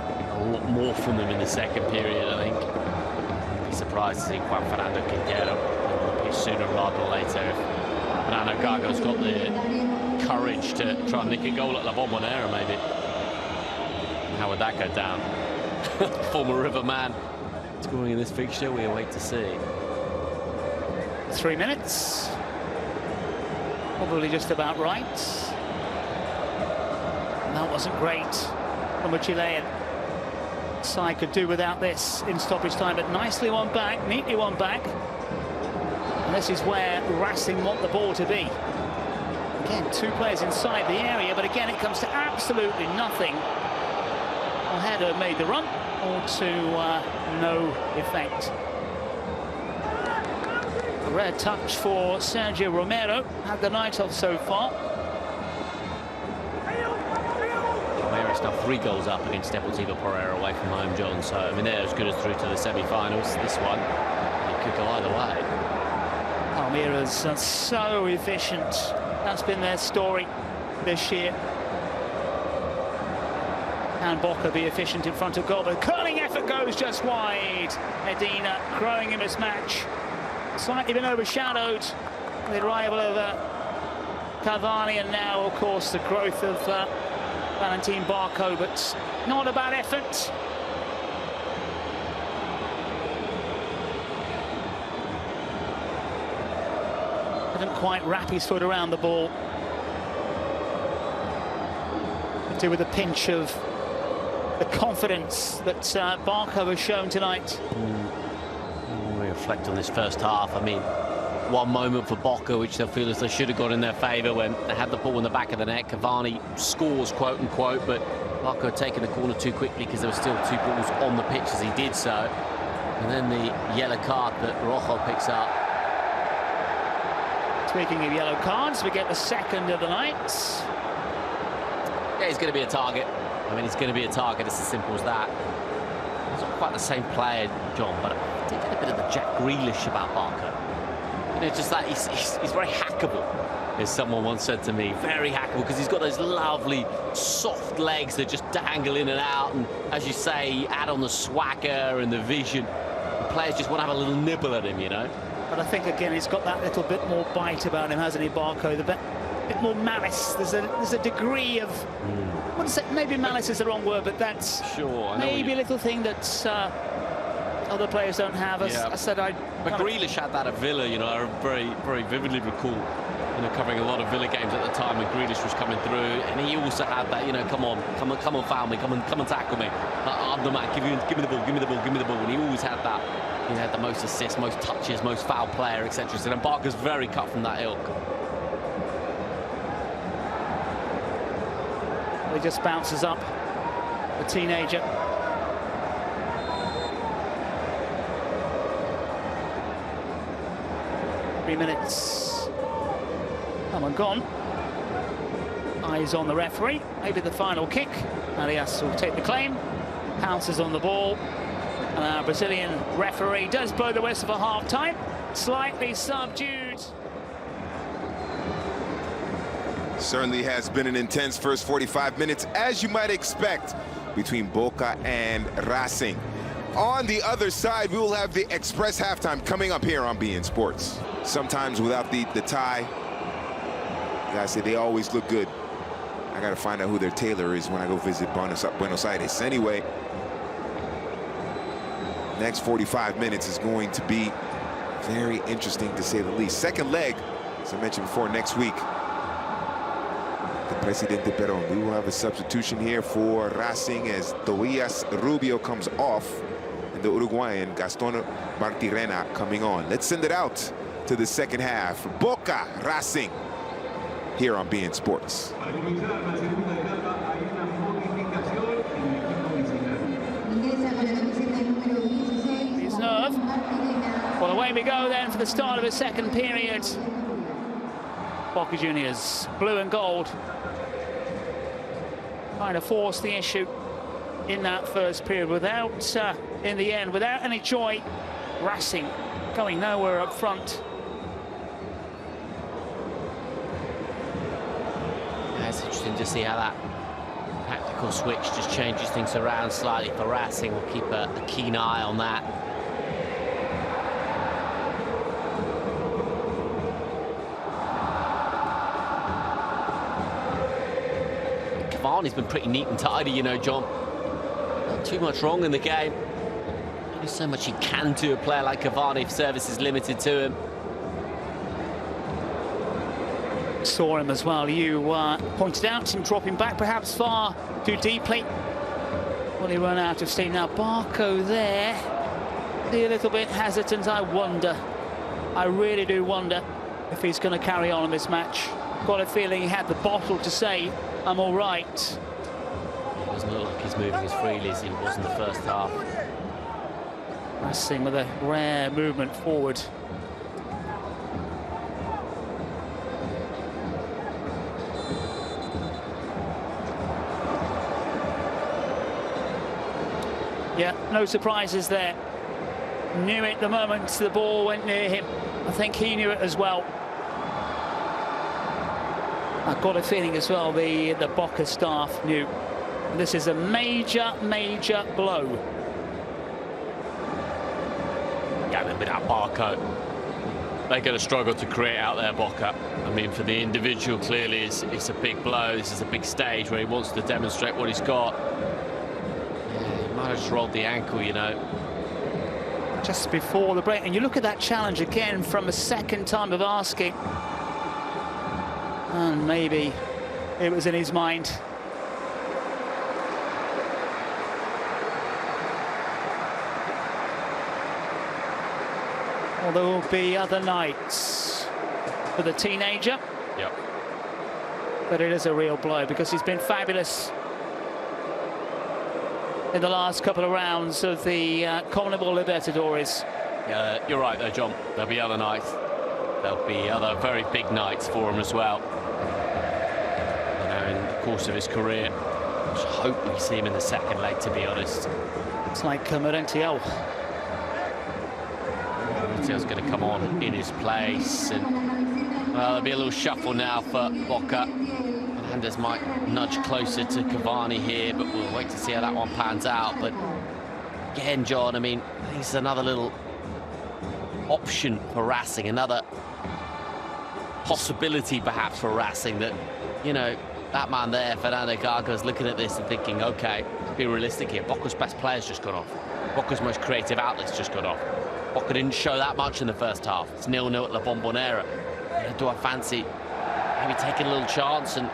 lot more from them in the second period, I think. I'd be surprised to see Juan Fernando can get up on the pitch sooner rather than later. If Fernando Gago's got the courage to try and nick a goal at La Bombonera, maybe. How would that go down? Former River man scoring in this fixture, we await to see. 3 minutes. Probably just about right. And that wasn't great from a Chilean side. Could do without this in stoppage time, but nicely won back, neatly won back. And this is where Racing want the ball to be. Again, 2 players inside the area, but again, it comes to absolutely nothing. Ojeda made the run, all to no effect. A rare touch for Sergio Romero, had the night off so far. Romero's now 3 goals up against Deportivo Pereira away from home, John. So, I mean, they're as good as through to the semi-finals. This one, it could go either way. Palmeiras are so efficient. That's been their story this year. Can Boca be efficient in front of goal? But curling effort goes just wide. Medina growing in this match. Slightly been overshadowed. The arrival of Cavani, and now, of course, the growth of Valentin Barco, but not a bad effort. Didn't quite wrap his foot around the ball. To do with a pinch of the confidence that Barco has shown tonight. We reflect on this first half. I mean, one moment for Boca, which they feel as they should have got in their favour when they had the ball in the back of the net. Cavani scores, quote unquote, but Barco had taken the corner too quickly because there were still 2 balls on the pitch as he did so. And then the yellow card that Rojo picks up. Speaking of yellow cards, we get the second of the night. Yeah, he's going to be a target. I mean, he's going to be a target. It's as simple as that. He's not quite the same player, John, but I did get a bit of the Jack Grealish about Barco. You know, just that he's very hackable, as someone once said to me. Very hackable, because he's got those lovely, soft legs that just dangle in and out. And as you say, add on the swagger and the vision. The players just want to have a little nibble at him, you know. But I think, again, he's got that little bit more bite about him, hasn't he, Barco? The bit more malice. There's a degree of... I wouldn't say, maybe malice is the wrong word, but that's maybe a little thing that other players don't have. As I said, But Grealish had that at Villa, you know. I very, very vividly recall, you know, covering a lot of Villa games at the time when Grealish was coming through, and he also had that, you know, come on, foul me, come and tackle me. I'm the man. Give me the ball, give me the ball, give me the ball. And he always had that. He had the most assists, most touches, most foul player, etc. So then Barca's very cut from that ilk. He just bounces up, the teenager. Three minutes come and gone. Eyes on the referee, maybe the final kick. Arias will take the claim, pounces on the ball, and our Brazilian referee does blow the whistle for half-time. Slightly subdued. Certainly has been an intense first 45 minutes, as you might expect, between Boca and Racing. On the other side, we will have the Express halftime coming up here on beIN Sports. Sometimes without the tie, you guys say they always look good. I got to find out who their tailor is when I go visit Buenos Aires. Anyway, next 45 minutes is going to be very interesting, to say the least. Second leg As I mentioned before, next week, the Presidente Perón. We will have a substitution here for Racing as Tobias Rubio comes off, and the Uruguayan Gaston Martirena coming on. Let's send it out to the second half. Boca Racing here on beIN Sports. His nerve. Well, away we go then for the start of the second period. Boca Juniors, blue and gold, trying to force the issue in that first period without, in the end, without any joy. Racing going nowhere up front. Yeah, it's interesting to see how that tactical switch just changes things around slightly for Racing. We'll keep a keen eye on that. Cavani's been pretty neat and tidy, you know, John. Not too much wrong in the game. Only so much he can do, a player like Cavani, if service is limited to him. Saw him as well. You pointed out him dropping back perhaps far too deeply. Will he run out of steam? Now Barco there, a little bit hesitant. I really do wonder if he's going to carry on in this match. Got a feeling he had the bottle to say, I'm all right. It doesn't look like he's moving as freely as he was in the first half. Racing with a rare movement forward. Yeah, no surprises there. Knew it the moment the ball went near him. I think he knew it as well. I've got a feeling as well the Boca staff knew. This is a major, major blow. Yeah, without Barco, they're going to struggle to create out there, Boca. I mean, for the individual, clearly, it's a big blow. This is a big stage where he wants to demonstrate what he's got. Yeah, he might have just rolled the ankle, you know. Just before the break. And you look at that challenge again from a second time of asking. And maybe it was in his mind. Well, there will be other nights for the teenager. Yep. But it is a real blow because he's been fabulous in the last couple of rounds of the Copa Libertadores. Yeah, you're right though, John. There'll be other nights. There'll be other very big nights for him as well. You know, in the course of his career. Just hope we see him in the second leg, to be honest. It's like Merentiel. Merentiel's going to come on in his place. And, well, there'll be a little shuffle now for Boca. Hernandez might nudge closer to Cavani here, but we'll wait to see how that one pans out. But again, John, I mean, I think this is another little option for Racing, another possibility perhaps for Racing that, you know, that man there, Fernando Gago's looking at this and thinking, okay, be realistic here. Boca's best player's just gone off. Boca's most creative outlet's just gone off. Boca didn't show that much in the first half. It's 0-0 at La Bombonera. You know, do I fancy maybe taking a little chance and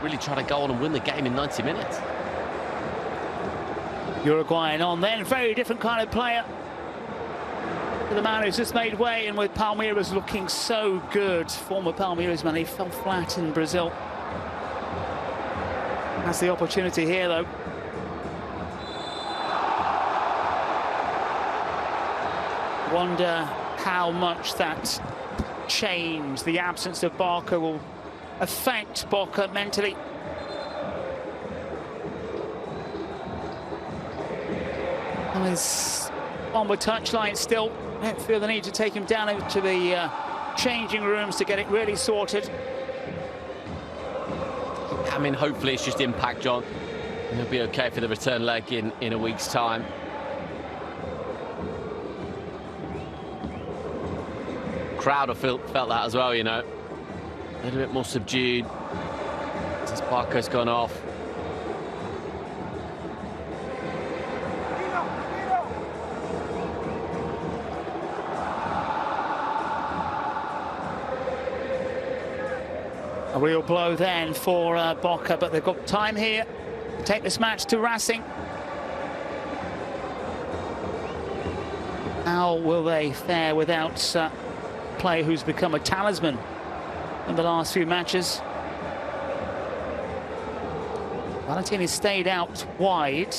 really trying to go on and win the game in 90 minutes? Uruguayan on then, very different kind of player. The man who's just made way, and with Palmeiras looking so good. Former Palmeiras man, he fell flat in Brazil. Has the opportunity here though. Wonder how much that change, the absence of Barca, will affect Boca mentally. And he's on the touchline still. I don't feel the need to take him down into the changing rooms to get it really sorted. I mean, hopefully it's just impact, John. He'll be okay for the return leg in a week's time. Crowd have felt that as well, you know. A little bit more subdued since Barco's gone off. A real blow then for Boca, but they've got time here to take this match to Racing. How will they fare without a player who's become a talisman in the last few matches? Valentini stayed out wide.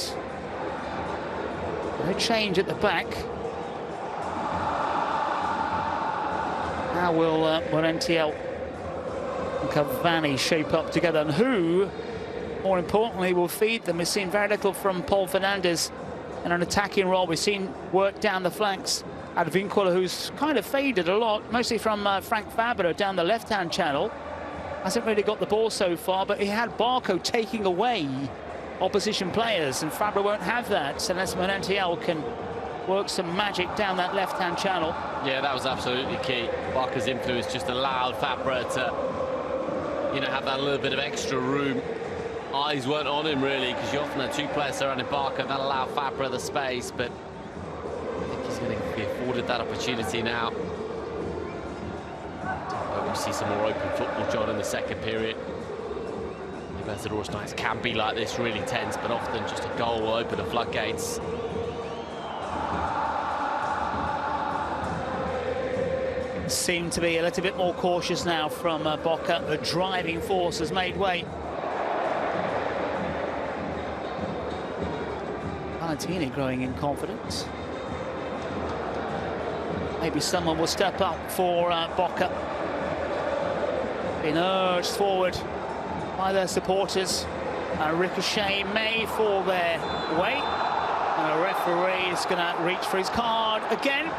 No change at the back. How will Morentiel and Cavani shape up together, and who, more importantly, will feed them? We've seen very little from Paul Fernandes in an attacking role. We've seen work down the flanks at Vincula, who's kind of faded a lot, mostly from Frank Fabra down the left-hand channel. Hasn't really got the ball so far, but he had Barco taking away opposition players, and Fabra won't have that unless Morentiel can work some magic down that left-hand channel. Yeah, that was absolutely key. Barca's influence just allowed Fabra to, you know, have that little bit of extra room. Eyes weren't on him really, because you often have two players surrounding Barca that allow Fabra the space, but I think he's going to be afforded that opportunity now. We see some more open football, John, in the second period. Libertadores nights can be like this, really tense, but often just a goal will open the floodgates. Seem to be a little bit more cautious now from Boca. The driving force has made way. Valentini growing in confidence. Maybe someone will step up for Boca. Being urged forward by their supporters. Ricochet may fall their way. And a referee is going to reach for his card again.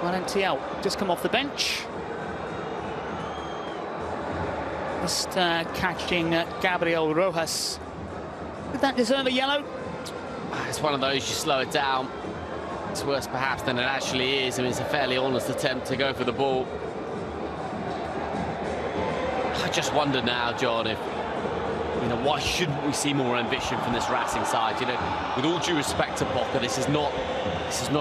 Morentiel just come off the bench. Just catching Gabriel Rojas. Did that deserve a yellow? It's one of those, you slow it down. It's worse perhaps than it actually is. I mean, it's a fairly honest attempt to go for the ball. I just wonder now, John, if, you know, why shouldn't we see more ambition from this Racing side? You know, with all due respect to Boca, this is not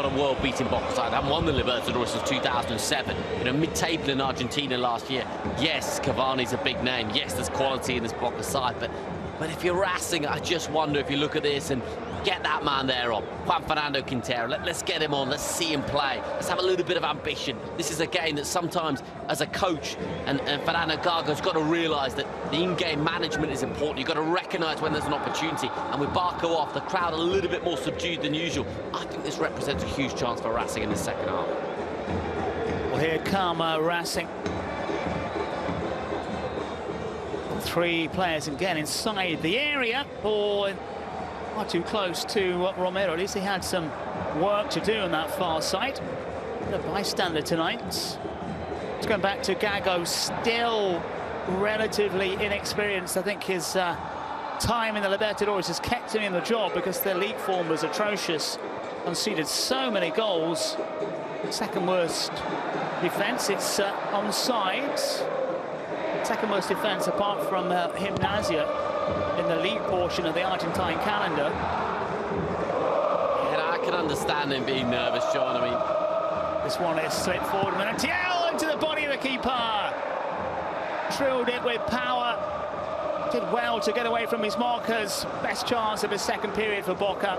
a world-beating Boca side. They haven't won the Libertadores since 2007. You know, mid-table in Argentina last year. Yes, Cavani's a big name. Yes, there's quality in this Boca side, but if you're Racing, I just wonder if you look at this and get that man there on, Juan Fernando Quintero. Let's get him on. Let's see him play. Let's have a little bit of ambition. This is a game that sometimes, as a coach, and Fernando Gago's got to realise that the in-game management is important. You've got to recognise when there's an opportunity. And with Barco off, the crowd a little bit more subdued than usual. I think this represents a huge chance for Racing in the second half. Well, here come Racing. Three players again inside the area, or not too close to Romero. At least he had some work to do on that far side. A bystander tonight. It's going back to Gago, still relatively inexperienced. I think his time in the Libertadores has kept him in the job because their league form was atrocious. Conceded so many goals. Second worst defence. It's onside. Second worst defence apart from Gimnasia in the league portion of the Argentine calendar. Yeah, I can understand him being nervous, John. I mean, this one is slipped forward. Morentiel into the body of the keeper. Drilled it with power. Did well to get away from his markers. Best chance of his second period for Boca.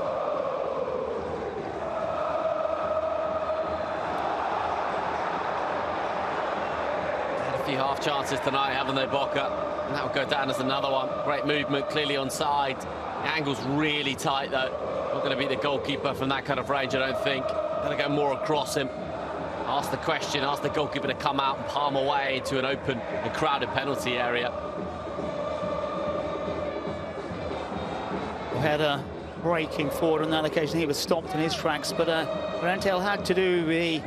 Half chances tonight, haven't they, Boca? And that would go down as another one. Great movement, clearly onside. The angle's really tight, though. Not going to beat the goalkeeper from that kind of range, I don't think. Going to go more across him. Ask the question, ask the goalkeeper to come out and palm away into an open and crowded penalty area. Header breaking forward on that occasion. He was stopped in his tracks, but Morentiel had to do the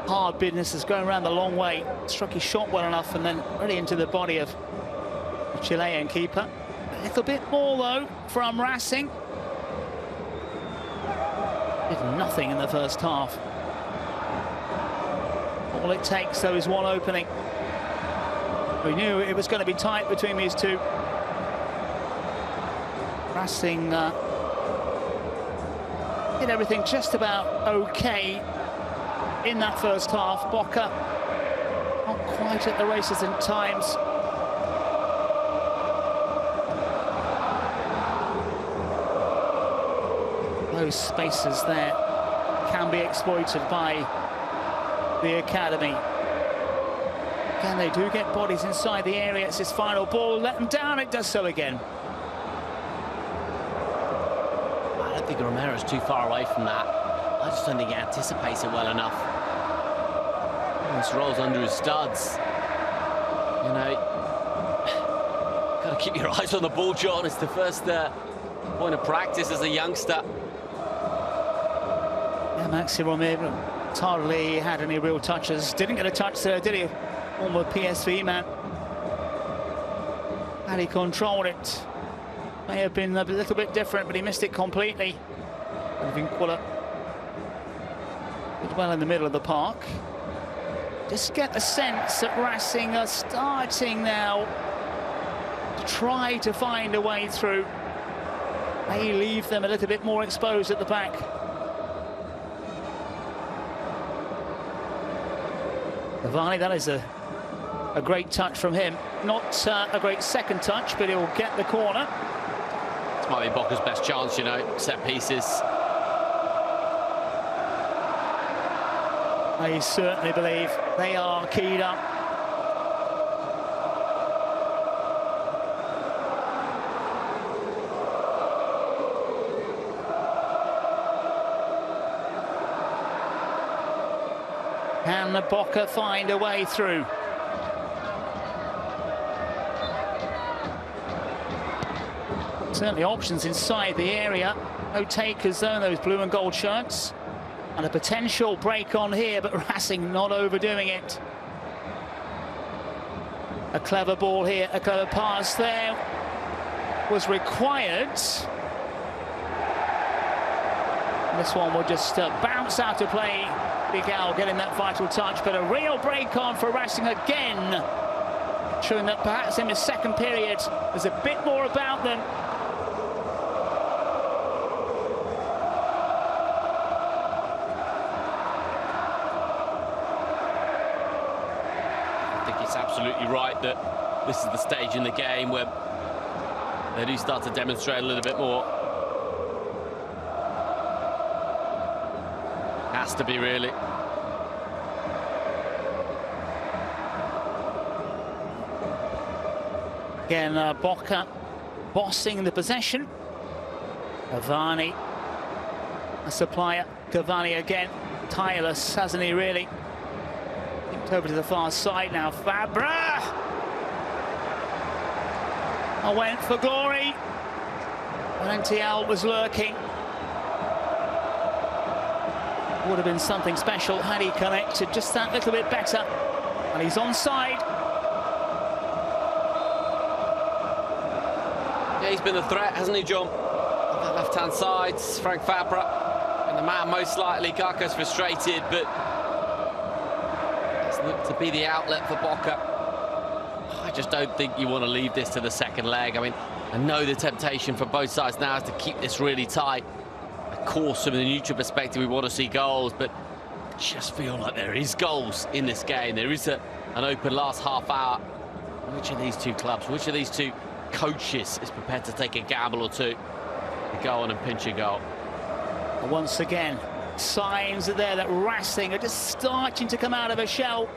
hard business, is going around the long way. Struck his shot well enough and then really into the body of the Chilean keeper. A little bit more though from Racing. Did nothing in the first half. All it takes though is one opening. We knew it was going to be tight between these two. Racing did everything just about okay in that first half. Boca right at the races in times. Those spaces there can be exploited by the academy. Again, they do get bodies inside the area. It's his final ball. Let them down. It does so again. I don't think Romero's too far away from that. I just don't think he anticipates it well enough. This rolls under his studs. You know, got to keep your eyes on the ball, John. It's the first point of practice as a youngster. Yeah, Maxi Romero hardly had any real touches. Didn't get a touch there, did he? Former PSV man. Had he controlled it, may have been a little bit different, but he missed it completely. Vinquilla did well in the middle of the park. Just get the sense that Racing are starting now to try to find a way through. May leave them a little bit more exposed at the back. Cavani, that is a great touch from him. Not a great second touch, but he'll get the corner. This might be Boca's best chance, you know, set pieces. I certainly believe they are keyed up. Can the Boca find a way through? Certainly options inside the area. No takers though in those blue and gold shirts. And a potential break on here, but Racing not overdoing it. A clever ball here, a clever pass there was required. And this one will just bounce out of play. Miguel getting that vital touch, but a real break on for Racing again. Showing that perhaps in the second period there's a bit more about them. Absolutely right that this is the stage in the game where they do start to demonstrate a little bit more. Has to be, really. Again, Boca bossing the possession. Cavani, a supplier. Cavani again, tireless, hasn't he, really? Over to the far side now, Fabra! I went for glory. Valentiel was lurking. Would have been something special had he connected just that little bit better. And he's onside. Yeah, he's been a threat, hasn't he, John? On that left-hand side, Frank Fabra. And the man most likely, Garca's frustrated, but look to be the outlet for Boca. I just don't think you want to leave this to the second leg. I mean, I know the temptation for both sides now is to keep this really tight. Of course, from the neutral perspective, we want to see goals, but I just feel like there is goals in this game. There is an open last half hour. Which of these two clubs, which of these two coaches is prepared to take a gamble or two to go on and pinch a goal? Once again, signs are there that Racing are just starting to come out of a shell.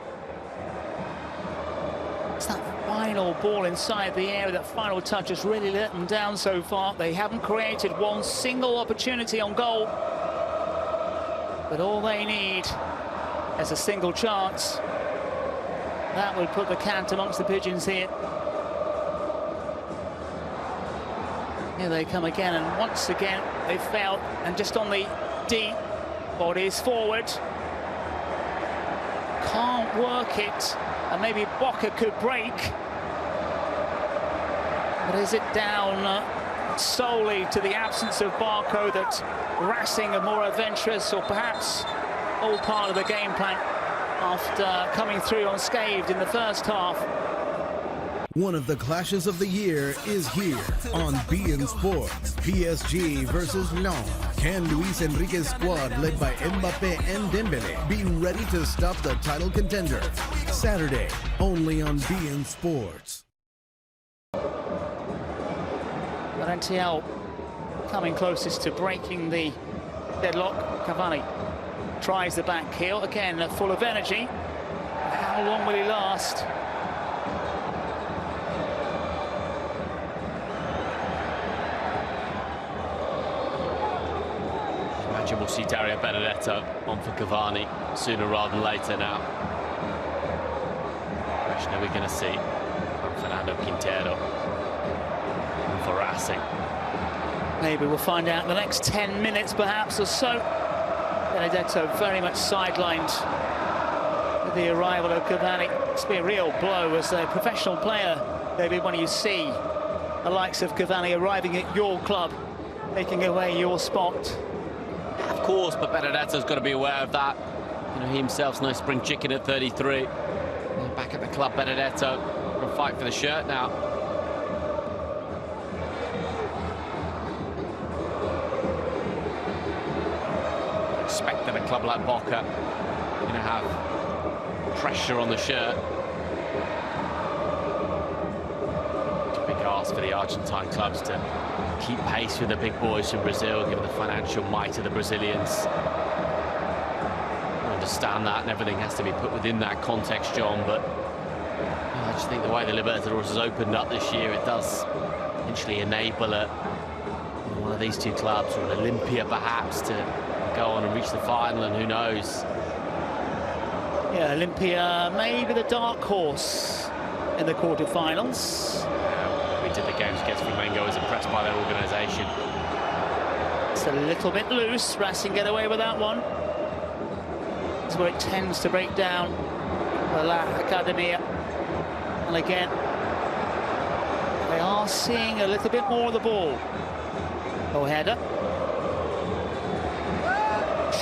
It's that final ball inside the area, that final touch has really let them down so far. They haven't created one single opportunity on goal. But all they need is a single chance. That would put the cat amongst the pigeons here. Here they come again, and once again they failed, and just on the deep. Bodies forward. Can't work it. And maybe Boca could break. But is it down solely to the absence of Barco that Racing are more adventurous, or perhaps all part of the game plan after coming through unscathed in the first half? One of the clashes of the year is here on beIN Sports. PSG versus Lyon. Can Luis Enrique's squad, led by Mbappe and Dembele, be ready to stop the title contender? Saturday, only on beIN Sports. Valentiel coming closest to breaking the deadlock. Cavani tries the back heel, again full of energy. How long will he last? Imagine we'll see Dario Benedetto on for Cavani sooner rather than later now. Question are we going to see Fernando Quintero for Racing? Maybe we'll find out in the next 10 minutes perhaps or so. Benedetto very much sidelined with the arrival of Cavani. It's been a real blow as a professional player, David, when you see the likes of Cavani arriving at your club, taking away your spot. Of course, but Benedetto's got to be aware of that. You know, he himself's no spring chicken at 33. Back at the club, Benedetto will fight for the shirt now. Expect that a club like Boca going to have pressure on the shirt. It's a big ask for the Argentine clubs to keep pace with the big boys from Brazil, given the financial might of the Brazilians. I understand that, and everything has to be put within that context, John, but I just think the way the Libertadores has opened up this year, it does potentially enable one of these two clubs, or an Olympia perhaps, to go on and reach the final, and who knows. Yeah, Olympia maybe the dark horse in the quarterfinals. We did the games against Flamengo. I was impressed by their organisation. It's a little bit loose. Racing get away with that one. That's where it tends to break down. The La Academia. And again, they are seeing a little bit more of the ball. Ojeda.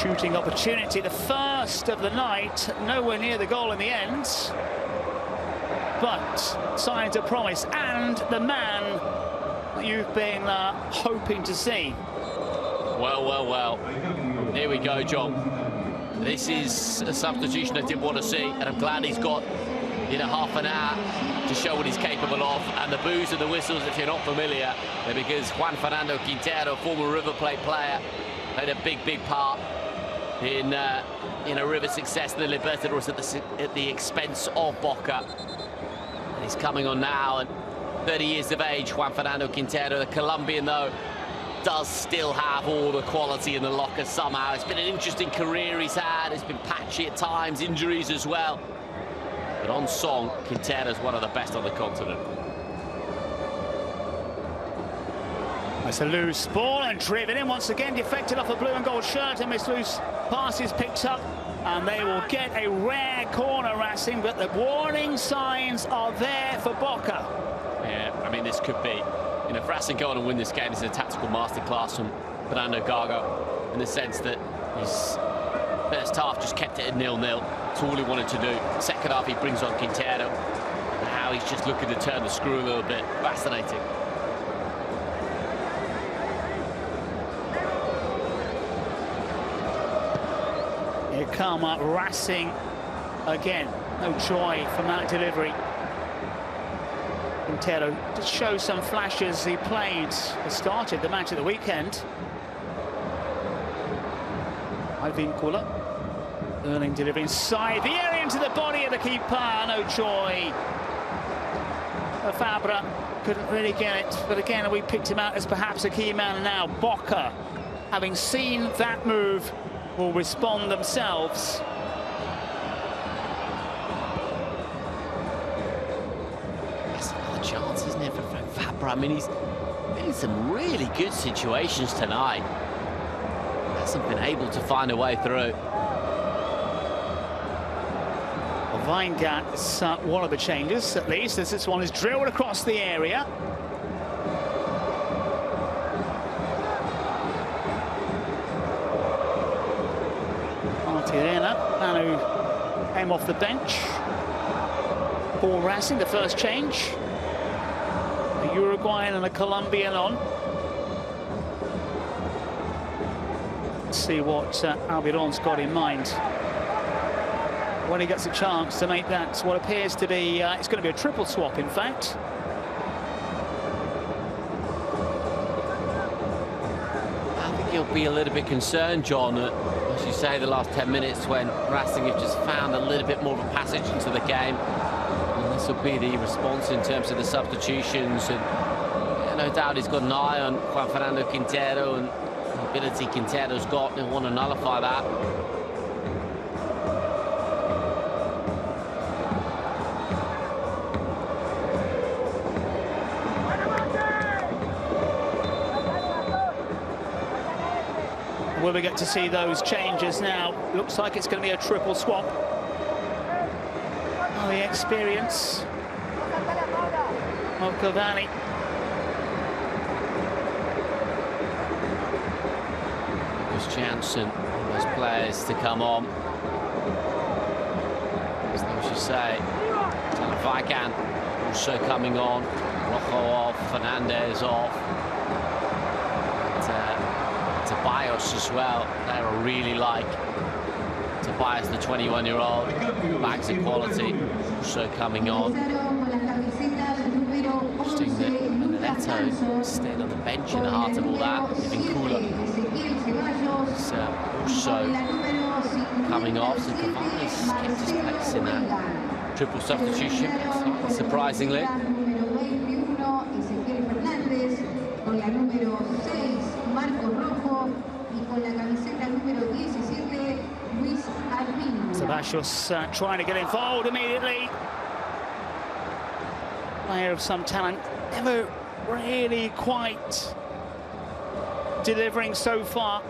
Shooting opportunity, the first of the night, nowhere near the goal in the end. But signs of promise, and the man that you've been hoping to see. Well. Here we go, John. This is a substitution I did want to see, and I'm glad he's got half an hour to show what he's capable of. And the boos and the whistles, if you're not familiar, they're because Juan Fernando Quintero, former River Plate player, played a big part in a River's success in the Libertadores at the expense of Boca. And he's coming on now at 30 years of age, Juan Fernando Quintero. The Colombian, though, does still have all the quality in the locker somehow. It's been an interesting career he's had. It's been patchy at times, injuries as well. But on song, Quintero's one of the best on the continent. It's a loose ball and driven in once again, deflected off a blue and gold shirt, and this loose pass is picked up, and they will get a rare corner, Racing, but the warning signs are there for Boca. Yeah, I mean, this could be, if Racing go on and win this game, this is a tactical masterclass from Fernando Gago, in the sense that his first half just kept it at 0-0. That's all he wanted to do. Second half, he brings on Quintero, and now he's just looking to turn the screw a little bit. Fascinating. Here come up Racing again. No joy from that delivery. Quintero did show some flashes. He started the match of the weekend. Ivincula earning delivery inside the area into the body of the keeper. No joy. Fabra couldn't really get it, but again we picked him out as perhaps a key man. Now Boca, having seen that move, will respond themselves. That's another chance, isn't it, for Fabra? I mean, he's been in some really good situations tonight. Hasn't been able to find a way through. Well, Weingart's one of the changes, at least, as this one is drilled across the area. Manu came off the bench for Racing, the first change. A Uruguayan and a Colombian on. Let's see what Albiron's got in mind. when he gets a chance to make that what appears to be, it's going to be a triple swap, in fact. I think he'll be a little bit concerned, John, as you say, the last 10 minutes when Racing have just found a little bit more of a passage into the game. And this will be the response in terms of the substitutions. And yeah, no doubt he's got an eye on Juan Fernando Quintero and the ability Quintero's got. He'll want to nullify that. Will we get to see those changes now? Looks like it's going to be a triple swap. Oh, the experience of Cavani. Lucas Janssen, those players to come on. As you say, Vigan also coming on. Rojo off, Fernandez off. Tobias as well, player I really like. Tobias, the 21-year-old, bags of quality, also coming on. Interesting that Benedetto stayed on the bench in the heart of all that. Vincula is also coming off, so Cavani's kept his place in that triple substitution, surprisingly. Ceballos trying to get involved immediately. Player of some talent, never really quite delivering so far.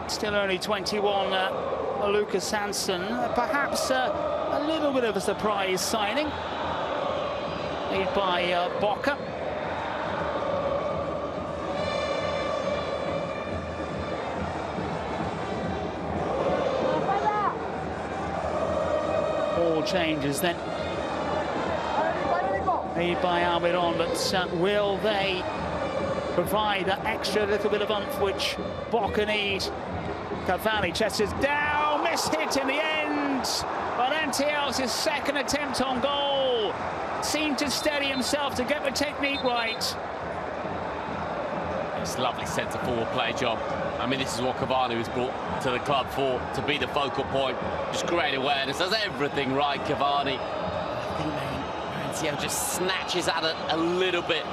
Still only 21, Lucas Janssen. Perhaps a little bit of a surprise signing made by Boca. All changes then made by Almiron, but will they provide that extra little bit of oomph which Boca need? Cavani chases down, miss hit in the end, but Antiel's second attempt on goal seemed to steady himself to get the technique right. It's lovely centre-forward play, John. I mean, this is what Cavani was brought to the club for, to be the focal point. Just great awareness, does everything right, Cavani. I think Antiel just snatches at it a little bit.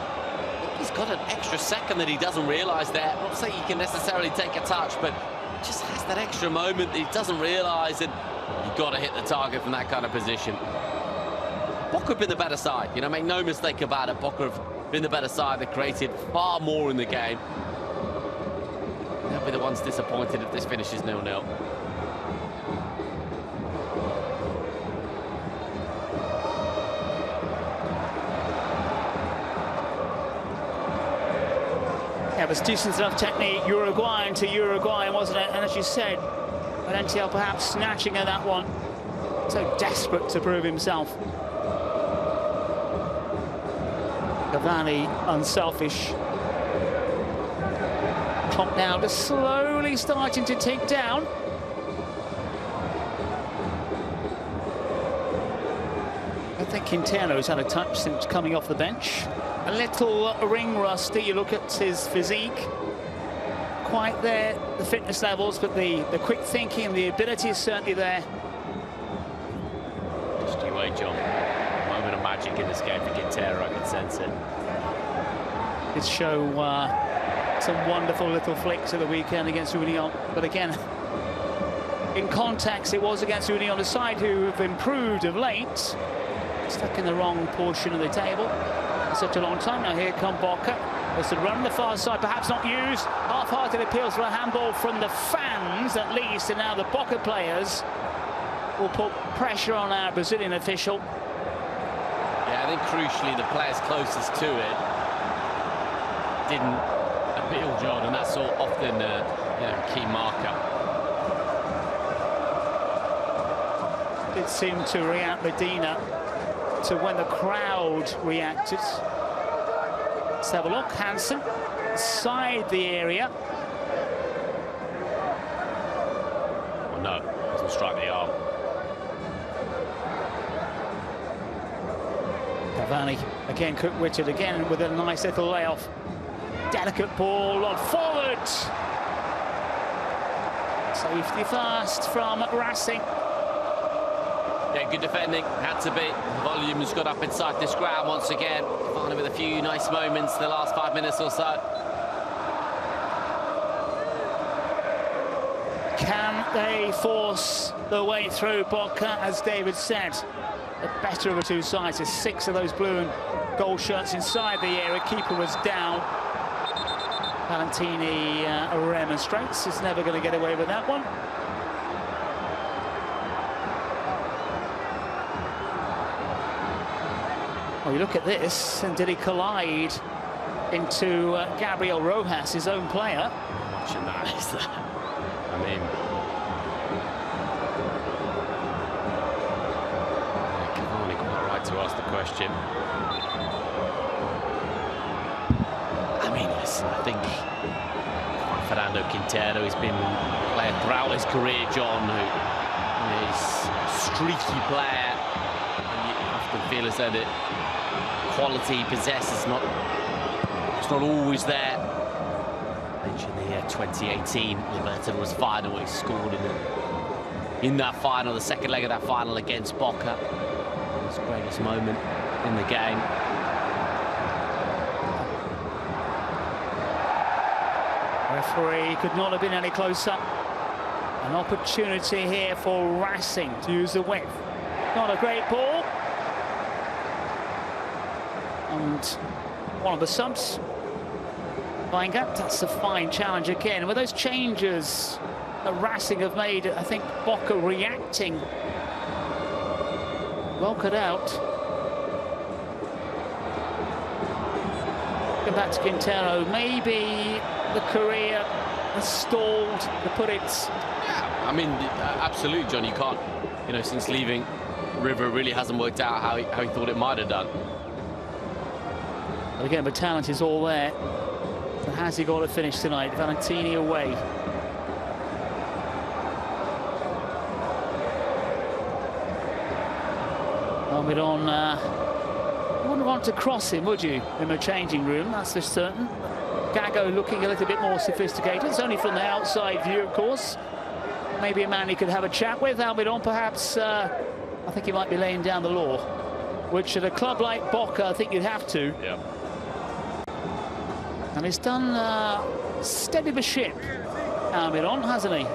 He's got an extra second that he doesn't realise there. I'm not saying he can necessarily take a touch, but just has that extra moment that he doesn't realise, and you've got to hit the target from that kind of position. Boca have been the better side, you know, make no mistake about it. Boca have been the better side. They created far more in the game. They'll be the ones disappointed if this finishes 0-0. Yeah, it was decent enough technique, Uruguayan to Uruguayan, wasn't it? And as you said, Valencia perhaps snatching at that one. So desperate to prove himself. Cavani, unselfish. Klopp now just slowly starting to tick down. I think Quintero's had a touch since coming off the bench. A little ring rusty. You look at his physique. Quite there, the fitness levels, but the quick thinking and the ability is certainly there. Just you wait, John. A moment of magic in this game for Quintero, I can sense it. Did show some wonderful little flicks at the weekend against Union, but again, in context, it was against Union, the side who have improved of late, stuck in the wrong portion of the table for such a long time. Now here come Boca. There's a run on the far side, perhaps not used. Half-hearted appeals for a handball from the fans, at least, and now the Boca players will put pressure on our Brazilian official. Yeah, I think crucially the players closest to it didn't appeal, John, and that's so often a key marker. Did seem to react, Medina, to when the crowd reacted. Let's have a look. Hansen inside the area. Well, no, doesn't strike the arm. Cavani again, quick-witted again with a nice little layoff. Delicate ball on forward. Safety first from Racing. Yeah, good defending, had to be. The volume's got up inside this ground once again. Cavani with a few nice moments the last 5 minutes or so. Can they force the way through Boca? As David said, the better of the two sides. There's 6 of those blue and gold shirts inside the area. Keeper was down. Valentini remonstrates. He's never going to get away with that one. Well, you look at this, and did he collide into Gabriel Rojas, his own player? Watching that, is that? I mean, Cavani quite right to ask the question. I mean, listen, I think Fernando Quintero has been playing throughout his career, John, who is a streaky player, and you often feel as though the quality he possesses it's not always there. Mentioned the 2018 Libertadores final, he scored in that final, the second leg of that final against Boca. His greatest moment in the game. Referee could not have been any closer. An opportunity here for Racing to use the width. Not a great ball. And one of the subs, that's a fine challenge again. With those changes that Racing have made, I think Boca reacting. Well cut out. Go back to Quintero. Maybe the career has stalled, to put it. Yeah, I mean, absolutely, John. You can't, since leaving River, really hasn't worked out how he thought it might have done. But again, the talent is all there. But has he got to finish tonight? Valentini away. Almiron, you wouldn't want to cross him, would you, in the changing room? That's for certain. Gago looking a little bit more sophisticated. It's only from the outside view, of course. Maybe a man he could have a chat with. Almiron, perhaps, I think he might be laying down the law. Which, at a club like Boca, I think you'd have to. Yeah. And he's done steady the ship, Almiron, hasn't he?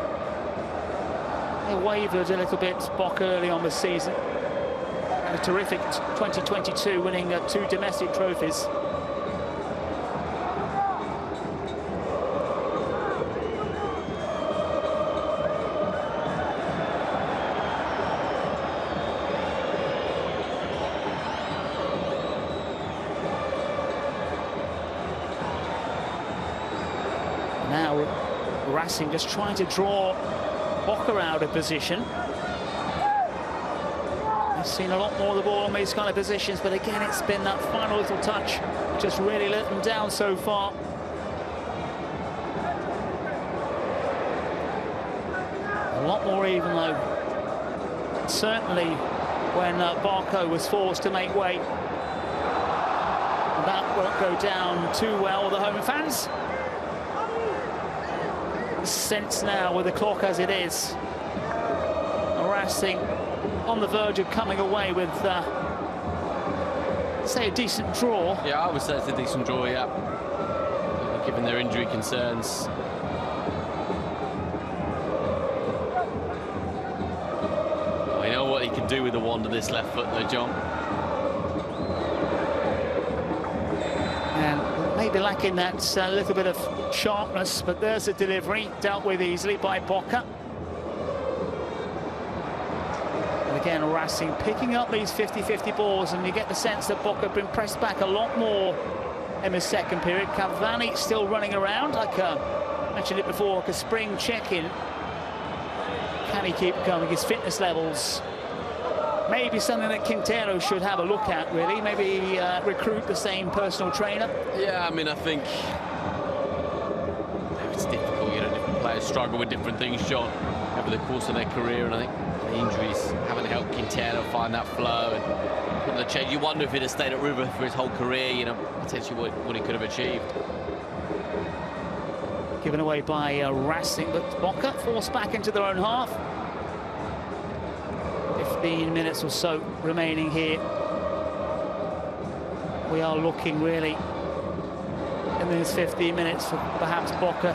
He wavered a little bit, Boca, early on the season. And a terrific 2022, winning 2 domestic trophies. Now, Racing just trying to draw Boca out of position. I've seen a lot more of the ball on these kind of positions, but again, it's been that final little touch just really let them down so far. A lot more even, though. Certainly when Barco was forced to make way. And that won't go down too well with the home fans. Sense now with the clock as it is. Racing on the verge of coming away with, say, a decent draw. Yeah, I would say it's a decent draw, yeah. Given their injury concerns. Well, you know what he can do with the wand of this left foot, though, John. And maybe lacking that little bit of sharpness, but there's a delivery dealt with easily by Boca. And again, Racing picking up these 50-50 balls, and you get the sense that Boca have been pressed back a lot more in the second period. Cavani still running around, like I mentioned it before, like a spring check-in. Can he keep going? His fitness levels. Maybe something that Quintero should have a look at, really. Maybe recruit the same personal trainer. Yeah, I mean, I think it's difficult, different players struggle with different things, John, over the course of their career, and I think The injuries haven't helped Quintero find that flow and put the change. You wonder if he'd have stayed at River for his whole career, you know, potentially what he could have achieved. Given away by Racing, but Boca forced back into their own half. 15 minutes or so remaining here. We are looking really in these 15 minutes for perhaps Boca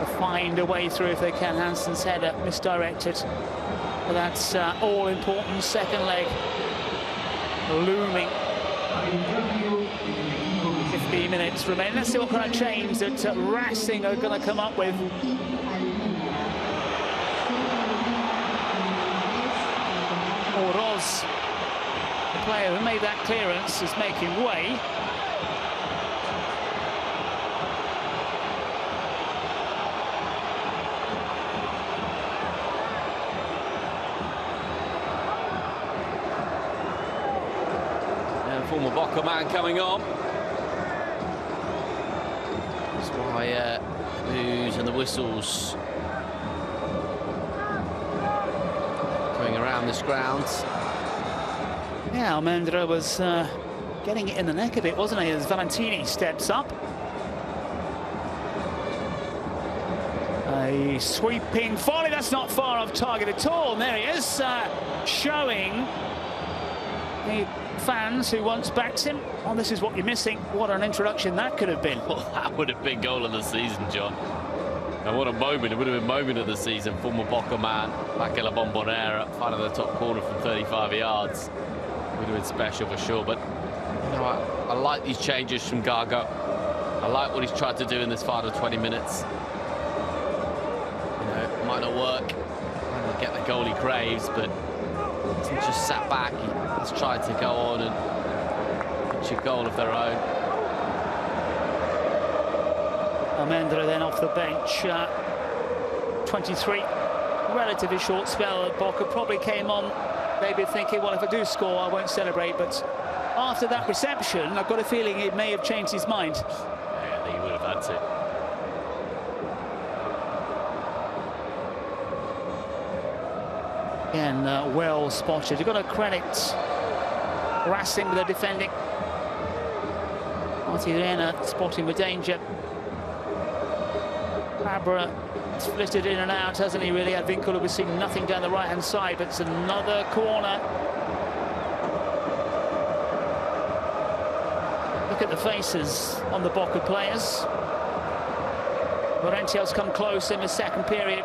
to find a way through if they can. Hansen's header misdirected. But that's all-important second leg looming. 15 minutes remaining. Let's see what kind of change that Racing are going to come up with. Oroz, the player who made that clearance, is making way. And former Boca man coming on. That's why boos and the whistles going around this ground. Yeah, Almendra was getting it in the neck a bit, wasn't he, as Valentini steps up. A sweeping volley, that's not far off target at all. And there he is, showing the fans who once backed him, oh, this is what you're missing. What an introduction that could have been. Well, that would have been goal of the season, John. And what a moment, it would have been moment of the season. Former Boca man, back in La Bombonera, finding the top corner from 35 yards. Would have been special for sure, but you know, I like these changes from Gago. I like what he's tried to do in this final 20 minutes. You know, it might not work, might not get the goal he craves, but he's just sat back. He's tried to go on and reach a goal of their own. Almendra then off the bench, 23, relatively short spell. Boca probably came on maybe thinking, well, if I do score, I won't celebrate. But after that reception, I've got a feeling he may have changed his mind. Yeah, I think he would have had to. Again, well spotted. You've got to credit Racing with the defending. Martirena spotting the danger. Abra flitted in and out, hasn't he, really? Advincula was seeing nothing down the right-hand side, but it's another corner. Look at the faces on the Boca players. Laurentio's come close in the second period.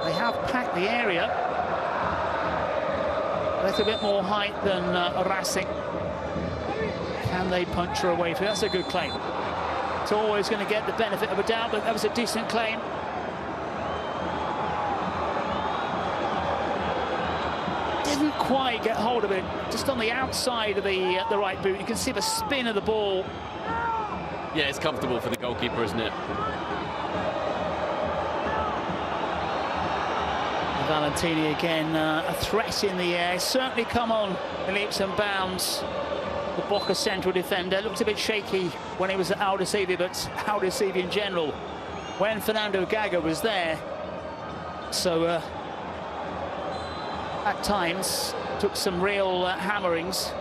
They have packed the area. A little bit more height than Racing. Can they punch her away from it? That's a good claim. It's always going to get the benefit of a doubt, but that was a decent claim. Didn't quite get hold of it, just on the outside of the right boot. You can see the spin of the ball. Yeah, it's comfortable for the goalkeeper, isn't it? Valentini again, a threat in the air. Certainly come on in leaps and bounds. The Boca central defender looked a bit shaky when he was at Aldosivi, but Aldosivi in general, when Fernando Gago was there. So at times took some real hammerings.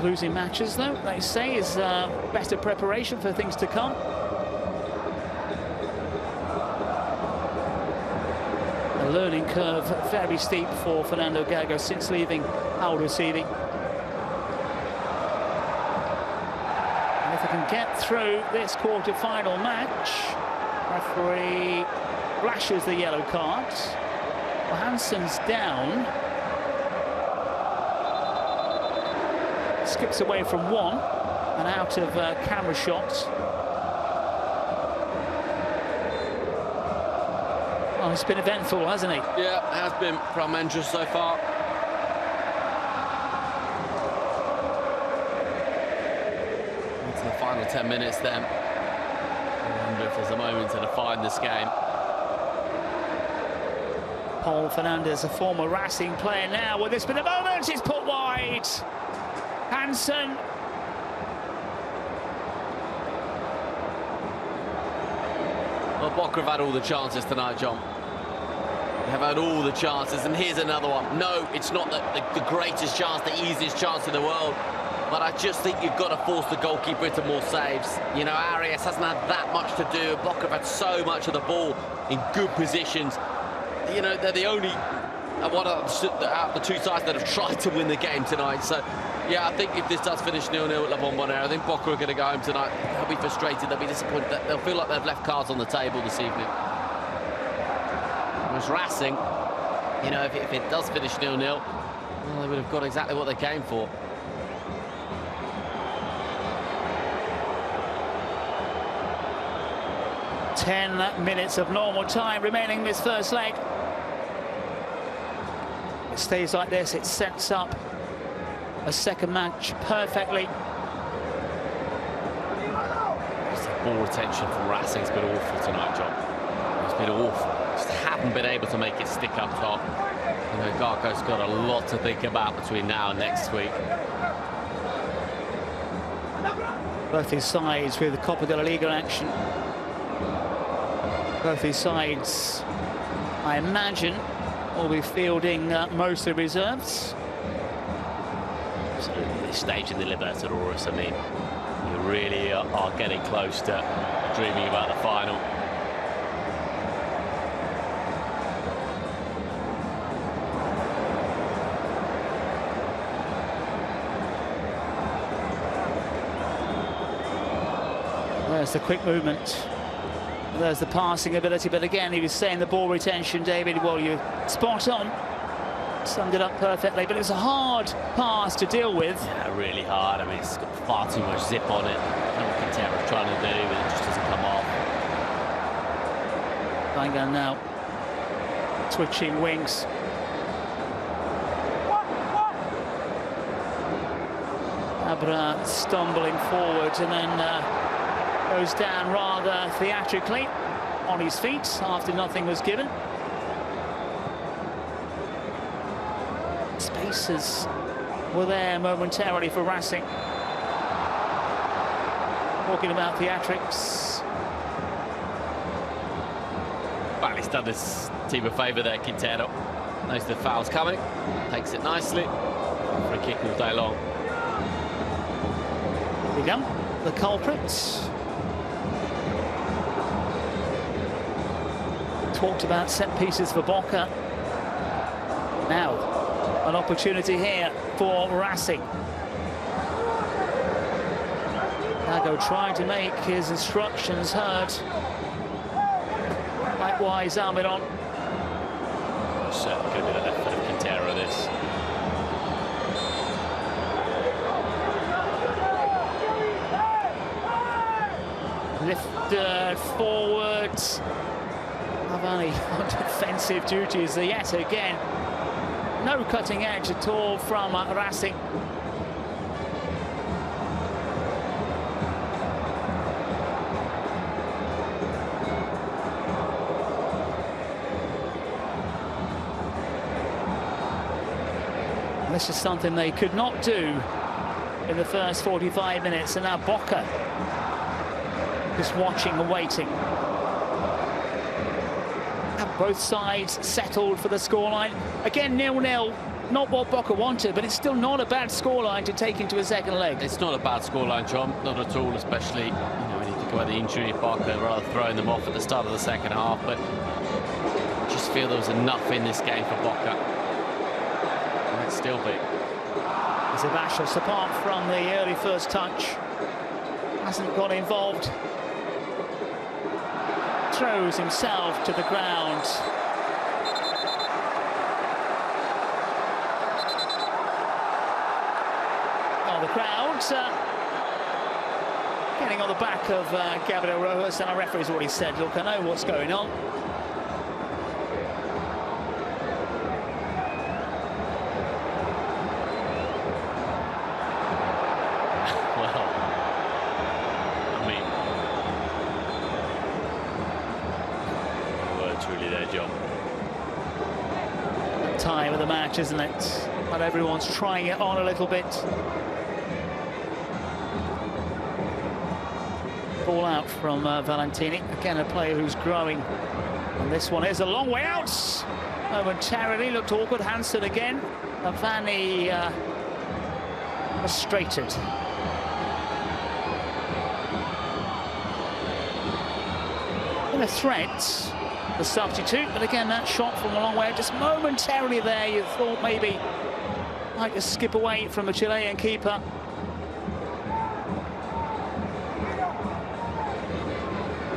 Losing matches, though, they say, is better preparation for things to come. Learning curve very steep for Fernando Gago since leaving Aldosivi. And if they can get through this quarter-final match, referee flashes the yellow card. Well, Hansen's down. Skips away from one and out of camera shot. Oh, it's been eventful, hasn't he? Yeah, it has been for Almendra so far. Into the final 10 minutes then. I wonder if there's a moment to define this game. Paul Fernandez, a former Racing player now. Will this be the moment? It's put wide. Hansen. Well, Boca have had all the chances tonight, John. They have had all the chances, and here's another one. No, it's not the greatest chance, the easiest chance in the world, but I just think you've got to force the goalkeeper into more saves. You know, Arias hasn't had that much to do. Boca have had so much of the ball in good positions. You know, they're the only one out of the two sides that have tried to win the game tonight. So, yeah, I think if this does finish 0-0 at La Bombonera, I think Boca are going to go home tonight. They'll be frustrated, they'll be disappointed. They'll feel like they've left cards on the table this evening. Whereas Racing, you know, if it does finish 0-0, well, they would have got exactly what they came for. Ten minutes of normal time remaining in this first leg. It stays like this, it sets up a second match perfectly. Ball retention from Racing's been awful tonight, John. It's been awful. Just haven't been able to make it stick up top. You know, Garco's got a lot to think about between now and next week. Both these sides with the Copa de la Liga action. Both these sides, I imagine, will be fielding most of the reserves. Absolutely, this stage in the Libertadores, I mean, you really are getting close to dreaming about the final. There's the quick movement. There's the passing ability, but again, he was saying the ball retention, David, well, you're spot on. Summed it up perfectly, but it's a hard pass to deal with. Yeah, really hard. I mean, it's got far too much zip on it. I don't know what Quintero trying to do, but it just doesn't come off. Bangan now, twitching wings. Abra stumbling forward and then goes down rather theatrically on his feet after nothing was given. Spaces were there momentarily for Racing. Talking about theatrics. Well, he's done this team a favour there, Quintero. Knows the foul's coming, takes it nicely. Free kick all day long. Begun the culprits. Talked about set pieces for Boca. Now, an opportunity here for Racing. Dago trying to make his instructions heard. Likewise, Almiron. Certainly going to be the left foot of Quintero, this. Lifted forwards. Cavani on defensive duties yet again. No cutting edge at all from Racing. This is something they could not do in the first 45 minutes, and now Boca just watching and waiting. Both sides settled for the scoreline. Again, 0-0. Not what Boca wanted, but it's still not a bad scoreline to take into a second leg. It's not a bad scoreline, John. Not at all, especially, you know, when you think about the injury of Boca, rather throwing them off at the start of the second half. But I just feel there was enough in this game for Boca. Might still be. Zabashos, apart from the early first touch, hasn't got involved. Throws himself to the ground. Oh, the crowd getting on the back of Gabriel Rojas, and our referee's already said, look, I know what's going on. Time of the match, isn't it? But everyone's trying it on a little bit. call out from Valentini. Again, a player who's growing. And this one is a long way out. Momentarily looked awkward. Hansen again. Avani frustrated. In a threat, the substitute, but again, that shot from a long way, just momentarily there, you thought maybe might just skip away from a Chilean keeper.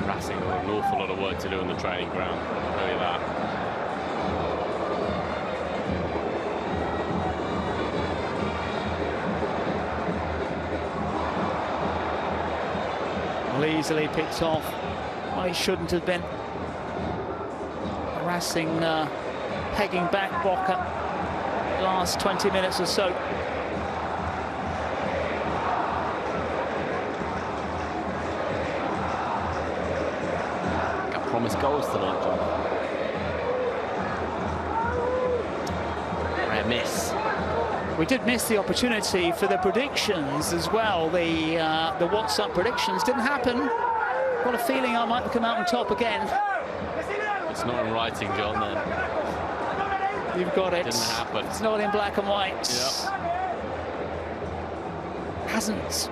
Racing got an awful lot of work to do on the training ground. Really that. Well, easily picked off. Well, he shouldn't have been. Racing pegging back Boca last 20 minutes or so. Got promised goals tonight, John. Rare miss. We did miss the opportunity for the predictions as well. The WhatsApp predictions didn't happen. Got a feeling I might come out on top again. It's not in writing, John, then. You've got it. Didn't happen. It's not in black and white. Yep. Hasn't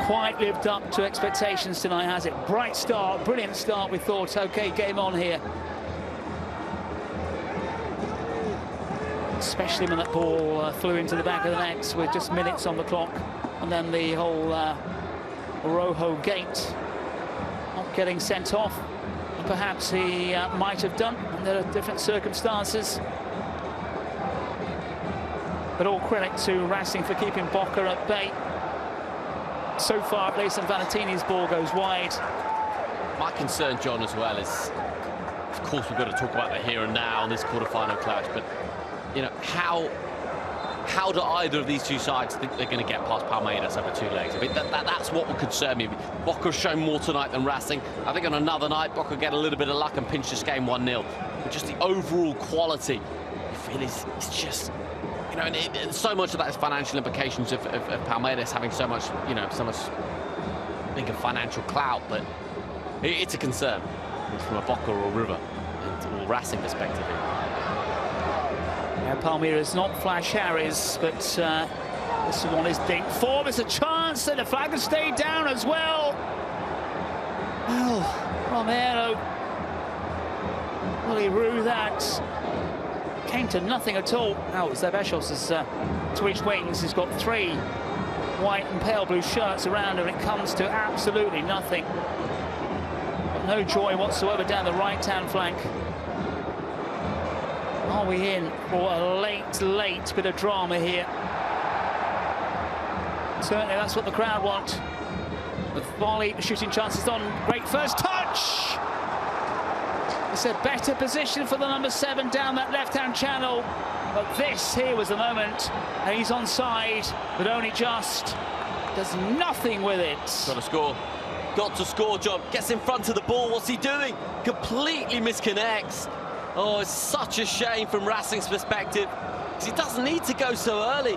quite lived up to expectations tonight, has it? Bright start, brilliant start. We thought, okay, game on here. Especially when that ball flew into the back of the net with just minutes on the clock. And then the whole Rojo gate not getting sent off. And perhaps he might have done under different circumstances. But all credit to Racing for keeping Boca at bay. So far, at least, and Valentini's ball goes wide. My concern, John, as well is, of course, we've got to talk about the here and now in this quarter-final clash, but, you know, how do either of these two sides think they're going to get past Palmeiras over 2 legs? I mean, that's what would concern me. Boca's shown more tonight than Racing. I think on another night, Boca get a little bit of luck and pinch this game 1-0. But just the overall quality, I feel, is just... You know, and so much of that is financial implications of Palmeiras having so much, you know, so much bigger financial clout, but it's a concern from a Boca or River or Racing perspective. Yeah, Palmeiras not flash Harris, but this one is deep form. It's a chance, and the flag has stayed down as well. Well, Romero, well, he rue that. Came to nothing at all. Now Zebeshos has twitched wings. He's got 3 white and pale blue shirts around him, and it comes to absolutely nothing. But no joy whatsoever down the right-hand flank. Are we in for a late bit of drama here? Certainly that's what the crowd want. With volley, shooting chances on. Great first touch! It's a better position for the number 7 down that left-hand channel. But this here was the moment. And he's onside, but only just. Does nothing with it. Got to score. Got to score, John. Gets in front of the ball. What's he doing? Completely misconnects. Oh, it's such a shame from Racing's perspective. Because he doesn't need to go so early.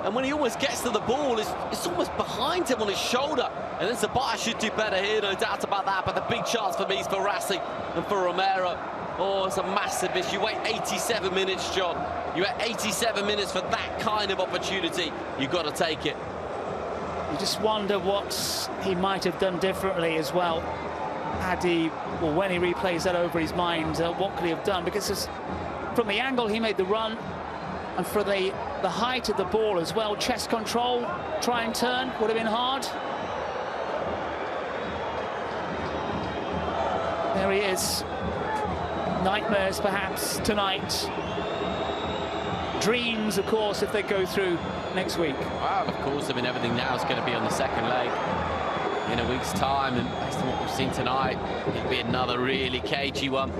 And when he almost gets to the ball, it's almost behind him on his shoulder. And then Sabata should do better here, no doubt about that. But the big chance for me is for Racing and for Romero. Oh, it's a massive miss. You wait 87 minutes, John. You wait 87 minutes for that kind of opportunity. You've got to take it. You just wonder what he might have done differently as well. Had he, or when he replays that over his mind, what could he have done? Because from the angle he made the run, and for the height of the ball as well, chest control, try and turn, would have been hard. There he is. Nightmares perhaps tonight. Dreams, of course, if they go through next week. Wow, of course. I mean, everything now is going to be on the second leg in a week's time, and based on what we've seen tonight, it'll be another really cagey one.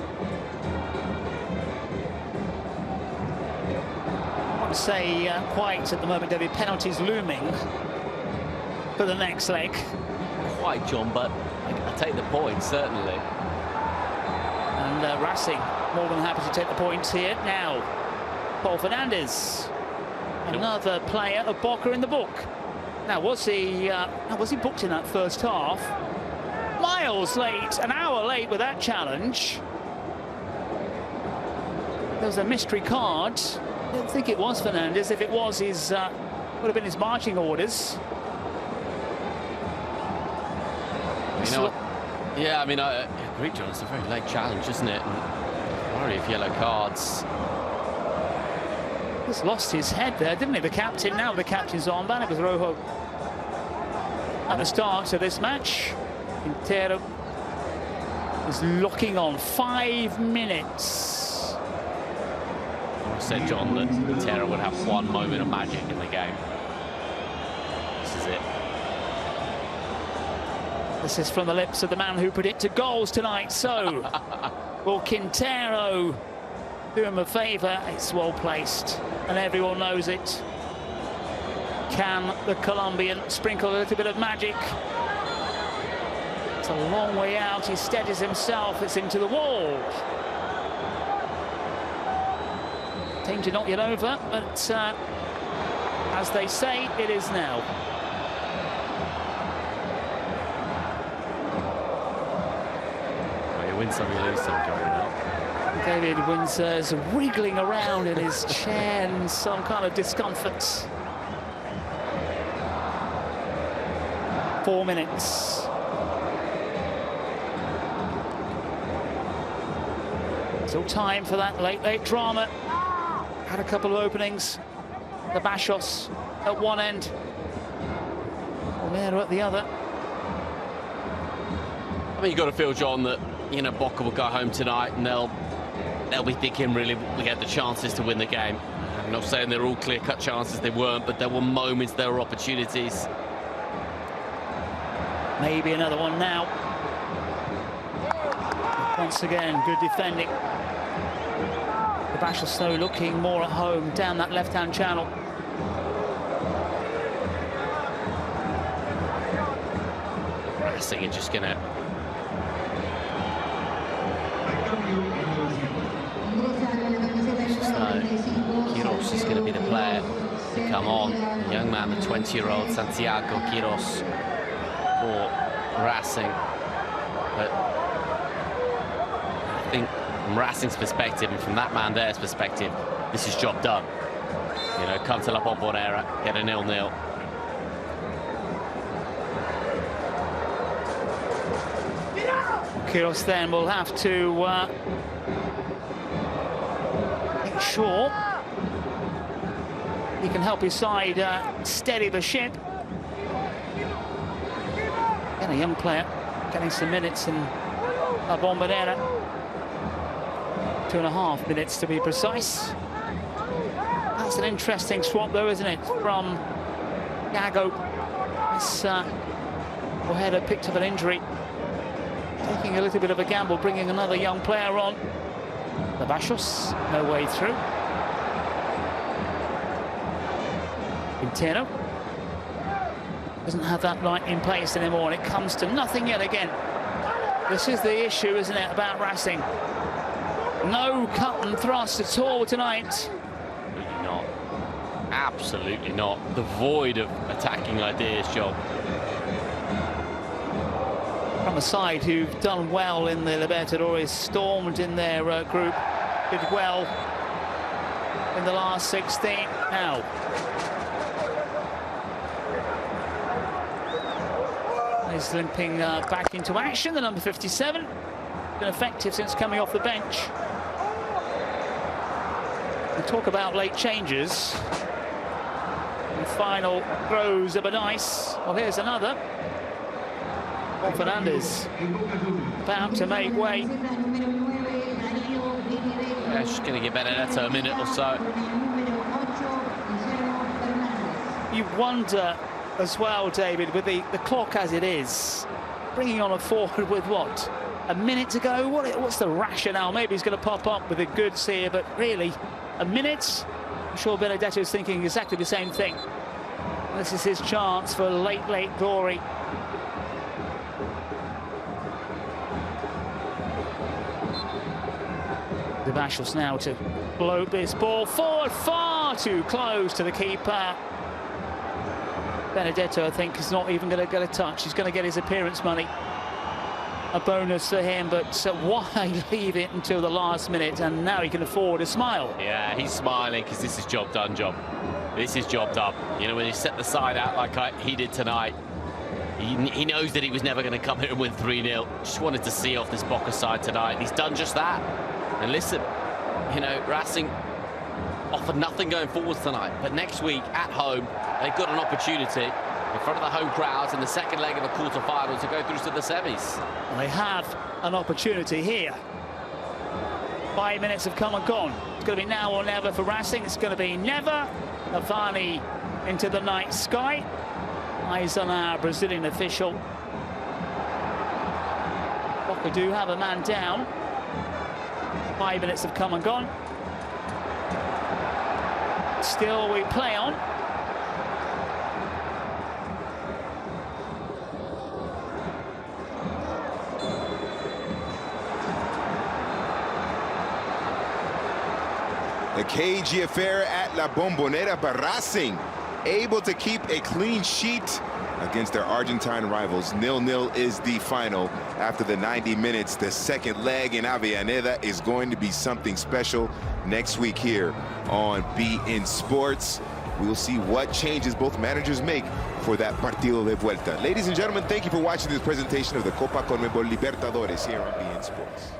I wouldn't say quite at the moment. There'll be penalties looming for the next leg. Quite, John, but I take the point, certainly. And Racing more than happy to take the points here. Now, Paul Fernandez, another player of Boca in the book. Now, was he booked in that first half? miles late, an hour late with that challenge. There was a mystery card. I don't think it was Fernandez. If it was, his would have been his marching orders. You know, yeah, I mean, I agree, John. It's a very late challenge, isn't it? And worry of yellow cards. He's lost his head there, didn't he? The captain, now the captain's armband. It was Rojo at the start of this match. Quintero is locking on 5 minutes. I said, John, that Quintero would have one moment of magic in the game. This is it. This is from the lips of the man who predicted goals tonight. So, will Quintero do him a favour? It's well placed, and everyone knows it. Can the Colombian sprinkle a little bit of magic? It's a long way out. He steadies himself. It's into the wall. Danger not yet over, but as they say, it is now. Win some, you lose some, John. David Windsor's wriggling around in his chair in some kind of discomfort. 4 minutes. Still time for that late drama. Had a couple of openings. The Bashos at one end, Romero at the other. I mean, you've got to feel, John, that, you know, Boca will go home tonight and they'll be thinking, really, we had the chances to win the game. I'm not saying they're all clear-cut chances, they weren't, but there were moments, there were opportunities. Maybe another one now. Once again, good defending. The Bashar Snow looking more at home down that left-hand channel. Racing are just going to... Quiros is going to be the player to come on. The young man, the 20-year-old Santiago Quiros for Racing. But I think from Racing's perspective and from that man there's perspective, this is job done. You know, come to La Bombonera, get a 0-0. Quiros then will have to make sure he can help his side steady the ship. And a young player getting some minutes in La Bombonera. 2.5 minutes to be precise. That's an interesting swap though, isn't it? From Gago. This Ojeda picked up an injury. Taking a little bit of a gamble, bringing another young player on. The Bashos, no way through. Quintero doesn't have that light in place anymore, and it comes to nothing yet again. This is the issue, isn't it, about Racing? No cut and thrust at all tonight. Absolutely not. Absolutely not. The void of attacking ideas, John. From a side who've done well in the Libertadores, stormed in their group, did well in the last 16. Now, he's limping back into action, the number 57. Been effective since coming off the bench. We talk about late changes. The final throws of a dice. Well, here's another. Fernandez about to make way. Yeah, she's going to get Benedetto a minute or so. You wonder as well, David, with the clock as it is, bringing on a forward with what? A minute to go? What's the rationale? Maybe he's going to pop up with the goods here, but really, a minute? I'm sure Benedetto is thinking exactly the same thing. This is his chance for late glory. The Bashos now to blow this ball forward, far too close to the keeper. Benedetto, I think, is not even going to get a touch. He's going to get his appearance money. a bonus for him, but why leave it until the last minute? And now he can afford a smile. Yeah, he's smiling because this is job done, John. This is job done. You know, when he set the side out like he did tonight, he knows that he was never going to come here and win 3-0. Just wanted to see off this Boca side tonight. He's done just that. And listen, you know, Racing offered nothing going forwards tonight, but next week at home, they've got an opportunity in front of the home crowds in the second leg of a quarter-final to go through to the semis. They have an opportunity here. 5 minutes have come and gone. It's going to be now or never for Racing. It's going to be never. Avani into the night sky. Eyes on our Brazilian official. Boca do have a man down. 5 minutes have come and gone. Still we play on. A cagey affair at La Bombonera, but Racing able to keep a clean sheet against their Argentine rivals. 0-0 is the final after the 90 minutes. The second leg in Avellaneda is going to be something special next week here on beIN Sports. We'll see what changes both managers make for that Partido de Vuelta. Ladies and gentlemen, thank you for watching this presentation of the Copa Libertadores here on beIN Sports.